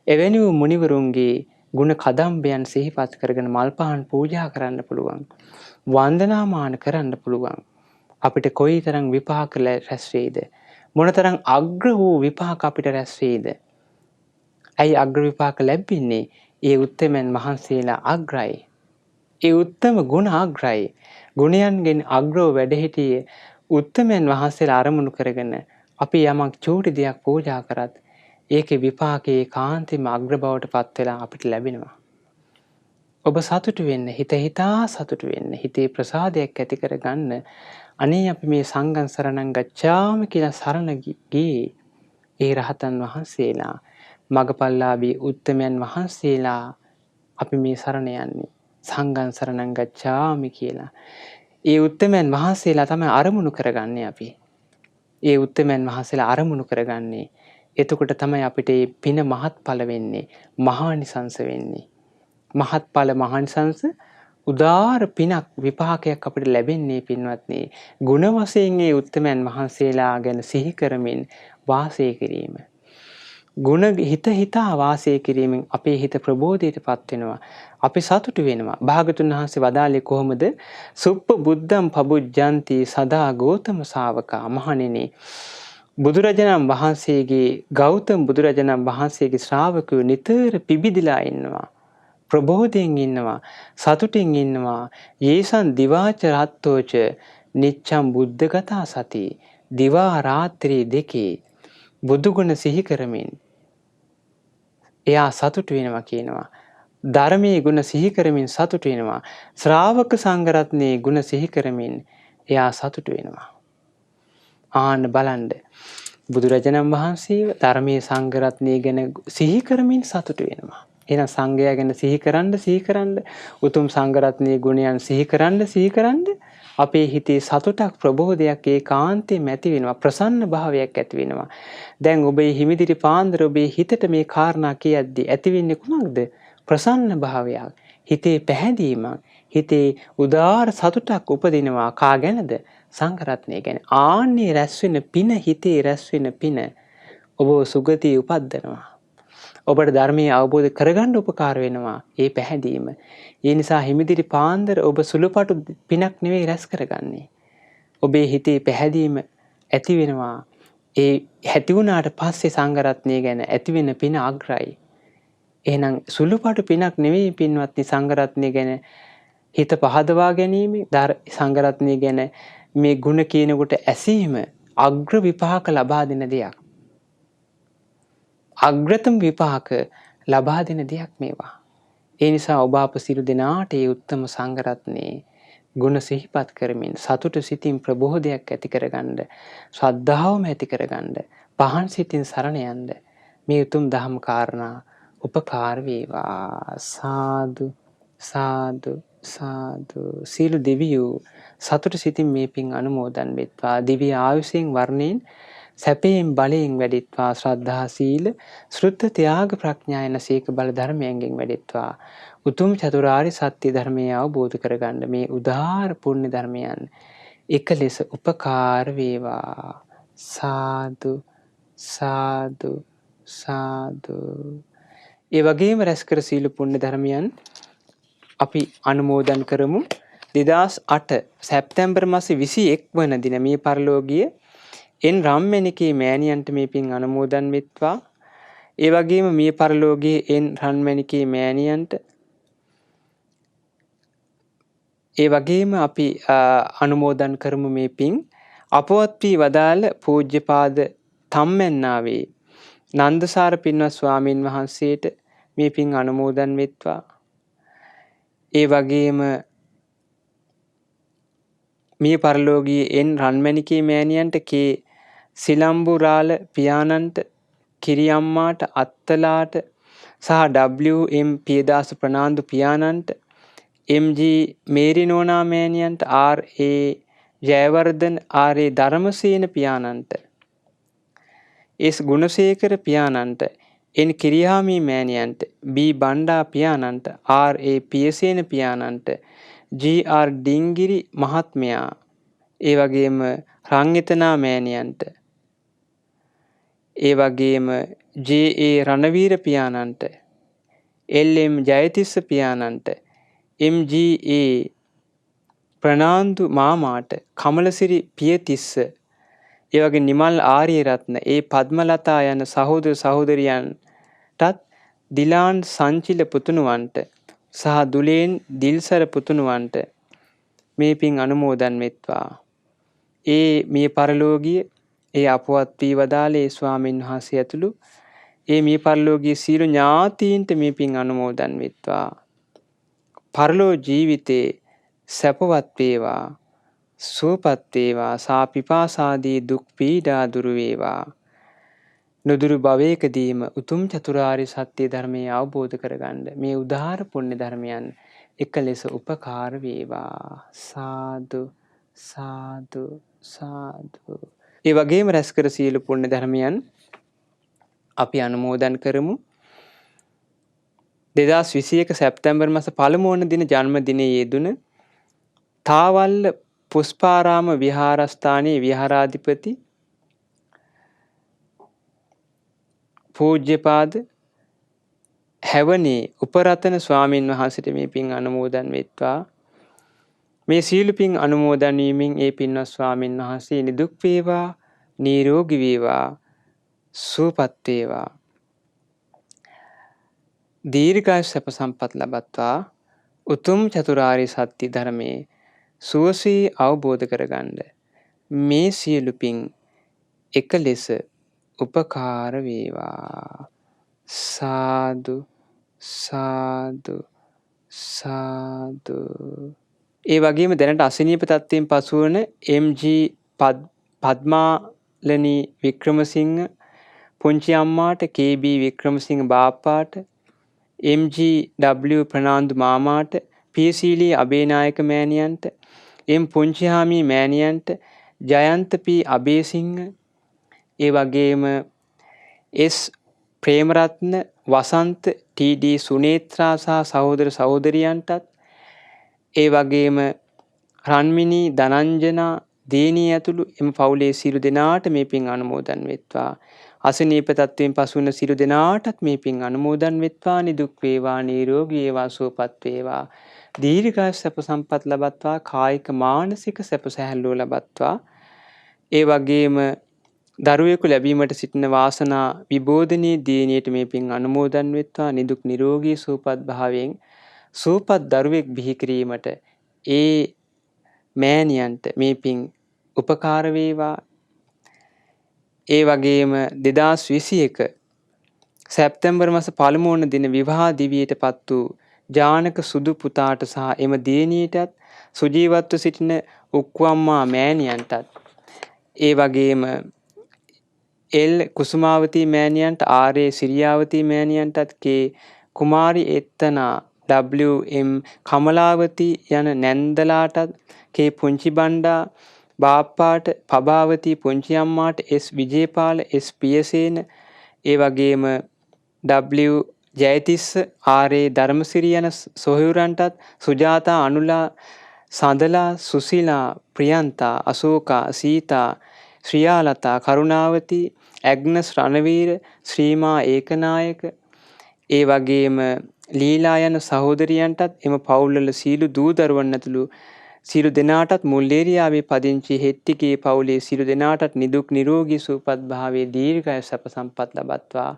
එවැනි වූ මුනිවරුන්ගේ ගුණ කදම්බයන් සිහිපත් කරගෙන මල් පහන් පූජා කරන්න පුළුවන්. වන්දනාමාන කරන්න පුළුවන්. අපිට කොයිතරම් විපාක රැස් වේද? මොනතරම් අග්‍ර වූ විපාක අපිට රැස් වේද? ඇයි අග්‍ර විපාක ලැබෙන්නේ? ඒ උත්තමයන් වහන්සේලා අග්‍රයි. ඒ උත්තම ගුණ අග්‍රයි. ගුණයන්ගෙන් අග්‍රව වැඩ සිටියේ උත්තමයන් වහන්සේලා අරමුණු කරගෙන අපි යමක් චූටි දෙයක් පූජා කරත් ඒකේ විපාකයේ කාන්තිම අග්‍ර බවට පත් වෙලා අපිට ලැබෙනවා. ඔබ සතුටු වෙන්න, හිතා සතුටු වෙන්න, හිතේ ප්‍රසාදයක් ඇති කරගන්න. අනේ අපි මේ සංඝං සරණං ගච්ඡාමි කියලා සරණ ගියේ ඒ රහතන් වහන්සේලා, මගපල්ලාභී උත්තමයන් වහන්සේලා අපි මේ සරණ යන්නේ. සංඝං සරණං ගච්ඡාමි කියලා. ඒ උත්තමයන් වහන්සේලා තමයි අරමුණු කරගන්නේ අපි. ඒ උත්තමයන් වහන්සේලා අරමුණු කරගන්නේ. එතකොට තමයි අපිට මේ පින මහත්ඵල වෙන්නේ, මහානිසංස වෙන්නේ. මහත්ඵල මහානිසංස උදාාර පිනක් විපාකයක් අපිට ලැබෙන්නේ පින්වත්නි. ගුණ වශයෙන් මේ උත්තමයන් වහන්සේලා ගැන සිහි කරමින් වාසය කිරීම. ගුණ හිතා වාසය කිරීමෙන් අපේ හිත ප්‍රබෝධයටපත් වෙනවා. අපි සතුටු වෙනවා. භාගතුන් වහන්සේ වදාළේ කොහොමද? සුප්ප බුද්ධං පබුජ්ජಂತಿ සදා ගෞතම ශාවකා. මහණෙනි, බුදුරජාණන් වහන්සේගේ, ගෞතම බුදුරජාණන් වහන්සේගේ ශ්‍රාවකයෝ නිතර පිබිදිලා ඉන්නවා. ප්‍රබෝධයෙන් ඉන්නවා, සතුටින් ඉන්නවා. යේසං දිවාච රත්තෝච නිච්ඡං බුද්ධගතා සති. දිවා රාත්‍රී දෙකේ බුදු ගුණ සිහි කරමින් එයා සතුටු වෙනවා කියනවා. ධර්මයේ ගුණ සිහි කරමින් සතුටු වෙනවා. ශ්‍රාවක සංඝ රත්නයේ ගුණ සිහි කරමින් එයා සතුටු වෙනවා. ආන්න බලන්න. බුදුරජාණන් වහන්සේ ධර්මයේ සංඝ රත්නය ගැන සිහි කරමින් සතුටු වෙනවා. එහෙනම් සංඝයා ගැන සිහි කරන්න උතුම් සංඝ රත්නයේ ගුණයන් සිහි කරන්න අපේ හිතේ සතුටක් ප්‍රබෝධයක් ඒකාන්තයෙන් ඇති වෙනවා. ප්‍රසන්න භාවයක් ඇති වෙනවා. දැන් ඔබේ හිමිදිරි පාන්දර ඔබේ හිතට මේ කාරණා කියද්දී ඇති වෙන්නේ කුමක්ද? ප්‍රසන්න භාවයක්. හිතේ පැහැදීමක්. හිතේ උදාාර සතුටක් උපදිනවා. කා ගැනද? සංඝ රත්නය ගැන. ආන්නේ රැස් වෙන පින, හිතේ රැස් වෙන පින ඔබ සුගතිය උපද්දනවා. ඔබට ධර්මයේ අවබෝධ කරගන්න උපකාර වෙනවා ඒ පැහැදීම. ඒ නිසා හිමිදිරි පාන්දර ඔබ සුළුපටු පිනක් නෙවෙයි රැස් කරගන්නේ. ඔබේ හිතේ පැහැදීම ඇති වෙනවා. ඒ ඇති වුණාට පස්සේ සංඝ රත්නය ගැන ඇති වෙන පින අග්‍රයි. එහෙනම් සුළුපටු පිනක් නෙවෙයි පින්වත්නි සංඝ රත්නය ගැන හිත පහදවා ගැනීම, සංඝ රත්නය ගැන මේ ಗುಣ කියනකොට ඇසීම අග්‍ර විපාක ලබා දෙන දෙයක්. අග්‍රතම විපාක ලබා දෙන දෙයක් මේවා. ඒ නිසා ඔබ අප සියලු දෙනාට මේ උත්තම සංඝ රත්නයේ ගුණ සිහිපත් කරමින් සතුට සිතින් ප්‍රබෝධයක් ඇති කරගන්න, ශ්‍රද්ධාවම ඇති කරගන්න, පහන් සිතින් සරණ යන්න මේ උතුම් ධම්ම කාරණා උපකාර වේවා. සාදු සාදු සාදු. සීල දෙවියෝ සතුට සිතින් මේ පින් අනුමෝදන් වෙත්වා. දිව්‍ය ආයුෂයෙන් වර්ණයෙන් සැපයෙන් බලයෙන් වැඩිත්වා. ශ්‍රද්ධා සීල ශ්‍රුත ත්‍යාග ප්‍රඥා යන සීක බල ධර්මයන්ගෙන් වැඩිත්වා. උතුම් චතුරාර්ය සත්‍ය ධර්මය අවබෝධ කරගන්න මේ උදාාර පුණ්‍ය ධර්මයන් එක ලෙස උපකාර වේවා. සාදු සාදු සාදු. ඒ වගේම රැස් කර සීල පුණ්‍ය ධර්මයන් අපි අනුමෝදන් කරමු. 2008 සැප්තැම්බර් මාසේ 21 වන දින මේ පරලෝකීය එන් රම්මැණිකේ මෑණියන්ට මේ පින් අනුමෝදන් වෙත්වා. ඒ වගේම මේ පරලෝකීය එන් රන්මැණිකේ මෑණියන්ට ඒ වගේම අපි අනුමෝදන් කරමු මේ පින් අපවත් වී වදාළ පූජ්‍යපාද තම්මැන්නාවේ නන්දසාර පින්වත් ස්වාමින් වහන්සේට මේ පින් අනුමෝදන් වෙත්වා. ඒ වගේම මේ පරලෝකීය එන් රන්මැණිකේ මෑණියන්ට කේ සිලම්බුරාල පියාණන්ට, කිරියම්මාට, අත්තලාට සහ WM පියදාස ප්‍රනාන්දු පියාණන්ට, MG මේරි නෝනා මෑණියන්ට, RA Jayawardena, RA Dharmasena පියාණන්ට, S Gunasekara පියාණන්ට, N කිරියාමී මෑණියන්ට, B Banda පියාණන්ට, RA Piyasena පියාණන්ට, GR Dingiri මහත්මයා, ඒ වගේම රංගිතනා මෑණියන්ට, ඒ වගේම JA Ranaweera පියාණන්ට, LM Jayatissa පියාණන්ට, MGA Fernando මාමාට, කමලසිරි Piyatissa, ඒ වගේ නිමල් ආරියරත්න, ඒ පද්මලතා යන සහෝදර සහෝදරියන්ටත්, දිලාන් සංචිල පුතුණුවන්ට සහ දුලේන් දිල්සර පුතුණුවන්ට මේ පින් අනුමෝදන් වෙත්වා. ඒ මේ පරලෝකීය ඒ අපවත් වී වදාළේ ස්වාමීන් වහන්සේ ඇතුළු ඒ මේ පරලෝකීය සියලු ඥාතීන්ට මේ පින් අනුමෝදන් වෙත්වා. පරලෝ ජීවිතේ සැපවත් වේවා, සුවපත් වේවා, සා පිපාසාදී දුක් පීඩා දුරු වේවා. නුදුරු භවයකදීම උතුම් චතුරාර්ය සත්‍ය ධර්මය අවබෝධ කරගන්න මේ උදාාර පුණ්‍ය ධර්මයන් එක ලෙස උපකාර වේවා. සාදු සාදු සාදු. ඒ වගේම රැස් කර සියලු පුණ්‍ය ධර්මයන් අපි අනුමෝදන් කරමු. 2021 සැප්තැම්බර් මාස 1 වන දින ජන්මදිනයේ යෙදුන තාවල්ල පුෂ්පාරාම විහාරස්ථානයේ විහාරාධිපති පූජ්‍යපාද හැවනේ උපරතන ස්වාමින් වහන්සේට මේ පින් අනුමෝදන් වෙත්වා. මේ සීල පින් අනුමෝදන් වීමෙන් ඒ පින්වත් ස්වාමින් වහන්සේ නිදුක් වේවා, නිරෝගී වේවා, සුවපත් වේවා. දීර්ඝායු සැප සම්පත් ලබත්වා උතුම් චතුරාර්ය සත්‍ය ධර්මයේ සුවසේ අවබෝධ කරගන්න මේ සියලු පින් එක ලෙස උපකාර වේවා. සාදු සාදු සාදු. ඒ වගේම දැනට අසනීප තත්ත්වයෙන් පසු වන එම්.ජී. පද්මාලනී වික්‍රමසිංහ පුංචි අම්මාට, කේ.බී. වික්‍රමසිංහ බාප්පාට, එම්.ජී.ඩබ්ලිව්. ප්‍රනාන්දු මාමාට, පී.සීලී අබේනායක මෑණියන්ට, එම්. පුංචිහාමී මෑණියන්ට, ජයන්ත පී. අබේසිංහ, ඒ වගේම එස්. ප්‍රේමරත්න, වසන්ත, ටී.ඩී. සුනේත්‍රා සහ සහෝදර සහෝදරියන්ටත්, ඒ වගේම රන්මිනී, ධනංජනා, දේනී ඇතුළු එම පවුලේ සියලු දෙනාට මේ පින් අනුමෝදන් වෙත්වා. අසනීප තත්ත්වයෙන් පසු වන සියලු දෙනාටත් මේ පින් අනුමෝදන් වෙත්වා. නිදුක් වේවා, නිරෝගී වේවා, සුවපත් වේවා. දීර්ඝායු සැප සම්පත් ලබත්වා. කායික මානසික සැප සැහැල්ලුව ලබත්වා. ඒ වගේම දරුවෙකු ලැබීමට සිටින වාසනා විබෝධනී දියණියට මේ පින් අනුමෝදන් වෙත්වා. නිදුක් නිරෝගී සුවපත් භාවයෙන් සුවපත් දරුවෙක් බිහි කිරීමට ඒ මෑණියන්ට මේ පින් උපකාර වේවා. ඒ වගේම 2021 සැප්තැම්බර් මාස පළමු වන දින විවාහ දිවියට පත් වූ ජානක සුදු පුතාට සහ එම දියණියටත්, සුජීවත්ව සිටින උක්කම්මා මෑණියන්ටත්, ඒ වගේම එල්. කුසුමාවතී මෑණියන්ට, ආර්.ඒ. සිරියාවතී මෑණියන්ටත්, කේ. කුමාරි එත්තනා, ඩබ්ලිව්.එම්. කමලාවතී යන නැන්දලාටත්, කේ. පුංචි බණ්ඩා බාප්පාට, පබාවතී පුංචි අම්මාට, එස්. විජේපාල, එස්. පියසේන, ඒ වගේම ඩබ්ලිව්. ජයතිස්ස, ආර්.ඒ. ධර්මසිරි යන සොහොයුරන්ටත්, සුජාතා, අනුලා, සඳලා, සුසිලා, ප්‍රියන්තා, අශෝකා, සීතා, ශ්‍රියාලතා, කරුණාවතී, ඇග්නස් රණවීර, ශ්‍රීමා ඒකනායක, ඒ වගේම ලීලා යන සහෝදරියන්ටත්, එම පවුල්වල සියලු දූ දරුවන් ඇතුළු සියලු දෙනාටත්, මුල්ලේරියාවේ පදිංචි හෙට්ටිගේ පවුලේ සියලු දෙනාටත් නිදුක් නිරෝගී සුවපත් භාවයේ දීර්ඝායු සැප සම්පත් ලබත්වා.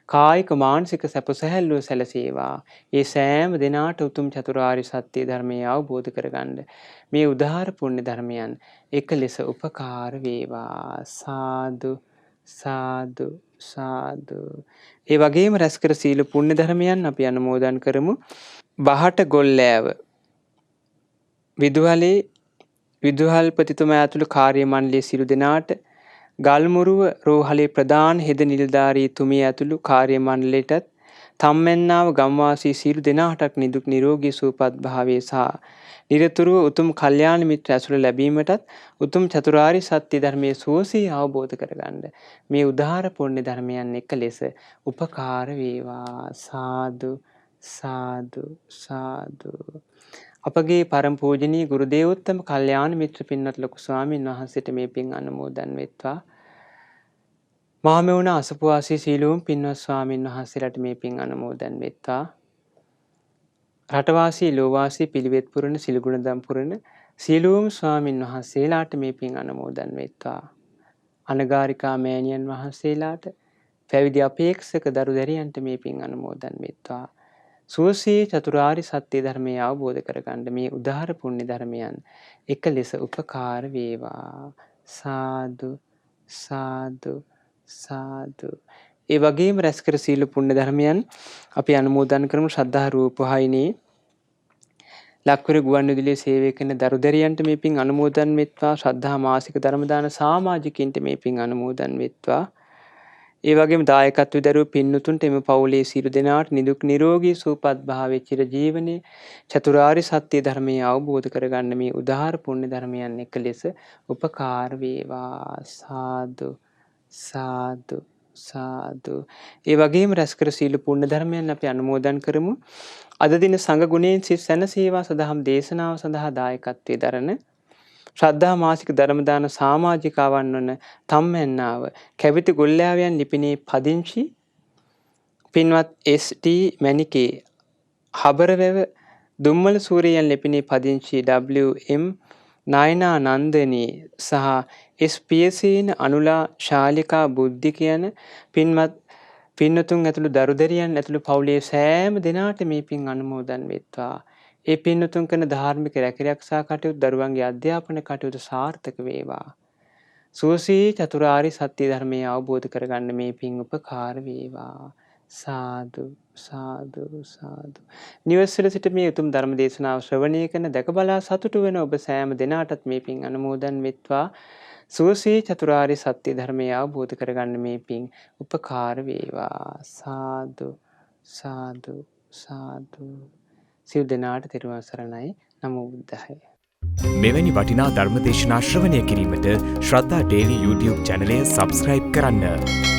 කායික මානසික සැප සැහැල්ලුව සැලසේවා. ඒ සෑම දෙනාට උතුම් චතුරාර්ය සත්‍ය ධර්මය අවබෝධ කරගන්න මේ උදාාර පුණ්‍ය ධර්මයන් එක ලෙස උපකාර වේවා. සාදු සාදු සාදු. ඒ වගේම රැස් කර සීල පුණ්‍ය ධර්මයන් අපි අනුමෝදන් කරමු. බහට ගොල්ලෑව විදුහලේ විදුහල්පතිතුමා ඇතුළු කාර්ය මණ්ඩලයේ සියලු දෙනාට, ගල්මුරුව රෝහලේ ප්‍රධාන හෙද නිලධාරී තුමිය ඇතුළු කාර්ය මණ්ඩලයටත්, තම්මැන්නාව ගම්වාසී සියලු දෙනාටත් නිදුක් නිරෝගී සුවපත් භාවයේ සහ නිරතුරුව උතුම් කල්යාණ මිත්‍ර ඇසුර ලැබීමටත්, උතුම් චතුරාර්ය සත්‍ය ධර්මයේ සුවසේ අවබෝධ කරගන්න මේ උදාාර පුණ්‍ය ධර්මයන් එක ලෙස උපකාර වේවා. සාදු සාදු සාදු. අපගේ පරම පූජනීය ගුරු දේවෝත්තම කල්යාණ මිත්‍ර පින්වත් ලොකු ස්වාමීන් වහන්සේට මේ පින් අනුමෝදන් වෙත්වා. මහමෙවුනා අසපුවාසී සීලෝම් පින්වත් ස්වාමීන් වහන්සේලාට මේ පින් අනුමෝදන් වෙත්වා. රටවාසී ලෝවාසී පිළිවෙත් පුරන සිල්ගුණදම් පුරන සීලෝම් ස්වාමීන් වහන්සේලාට මේ පින් අනුමෝදන් වෙත්වා. අනගාരികා මෑණියන් වහන්සේලාට, පැවිදි අපේක්ෂක දරු දැරියන්ට මේ පින් අනුමෝදන් වෙත්වා. සුවසේ චතුරාර්ය සත්‍ය ධර්මය අවබෝධ කරගන්න මේ උදාාර පුණ්‍ය ධර්මයන් එක ලෙස උපකාර වේවා. සාදු සාදු සාදු. ඒ වගේම රැස් කර සීල පුණ්‍ය ධර්මයන් අපි අනුමෝදන් කරමු. ශ්‍රද්ධා රූපවාහිනී ලක්වර ගුවන්විදුලියේ සේවය කරන දරු දැරියන්ට මේ පින් අනුමෝදන් වෙත්වා. ශ්‍රද්ධා මාසික ධර්ම දාන සමාජිකින්ට මේ පින් අනුමෝදන් වෙත්වා. ඒ වගේම දායකත්වයේ දරුවෝ පින්නතුන්ට එම පවුලේ සියලු දෙනාට නිදුක් නිරෝගී සුවපත් භාවයේ චිර ජීවනයේ චතුරාර්ය සත්‍ය ධර්මය අවබෝධ කරගන්න මේ උදාාර පුණ්‍ය ධර්මයන් එක ලෙස උපකාර වේවා. සාදු සාදු සාදු. ඒ වගේම රැස් කර සීල පුණ්‍ය ධර්මයන් අපි අනුමෝදන් කරමු. අද දින සංඝ ගුණයෙන් සිත් සැනසේවා සදහම් දේශනාව සඳහා දායකත්වයේ දරන ශ්‍රද්ධා මාසික ධර්ම දාන සමාජිකාවන් වන තම්මැන්නාව කැවිති ගොල්ලෑවයන් ලිපිනේ පදිංචි පින්වත් එස්.ටී. මැණිකේ, හබරවැව දුම්මල සූරියන් ලිපිනේ පදිංචි ඩබ්ලිව්.එම්. නයනා නන්දනී සහ එස්. පියසේන, අනුලා, ශාලිකා බුද්ධික යන පින්වත් පින්නතුන් ඇතුළු දරුදරියන් ඇතුළු පවුලේ සෑම දෙනාට මේ පින් අනුමෝදන් වෙත්වා. ඒ පින්නතුන් කරන ධාර්මික රැකිරක්ෂා කටයුතු දරුවන්ගේ අධ්‍යාපන කටයුතු සාර්ථක වේවා. සුවසේ චතුරාර්ය සත්‍ය ධර්මය අවබෝධ කරගන්න මේ පින් උපකාර වේවා. සාදු සාදු සාදු. නිවසේල සිට මේ උතුම් ධර්ම දේශනාව ශ්‍රවණය කරන දැක බලා සතුටු වෙන ඔබ සෑම දෙනාටත් මේ පින් අනුමෝදන් වෙත්වා. සුවසේ චතුරාර්ය සත්‍ය ධර්මය අවබෝධ කරගන්න මේ පින් උපකාර වේවා. සාදු සාදු සාදු. සියලු දෙනාට තෙරුවන් සරණයි. නමෝ බුද්ධාය. මෙවැනි වටිනා ධර්මදේශනා ශ්‍රවණය කිරීමට ශ්‍රද්ධා ඩේලි YouTube චැනලය සබස්ක්‍රයිබ් කරන්න.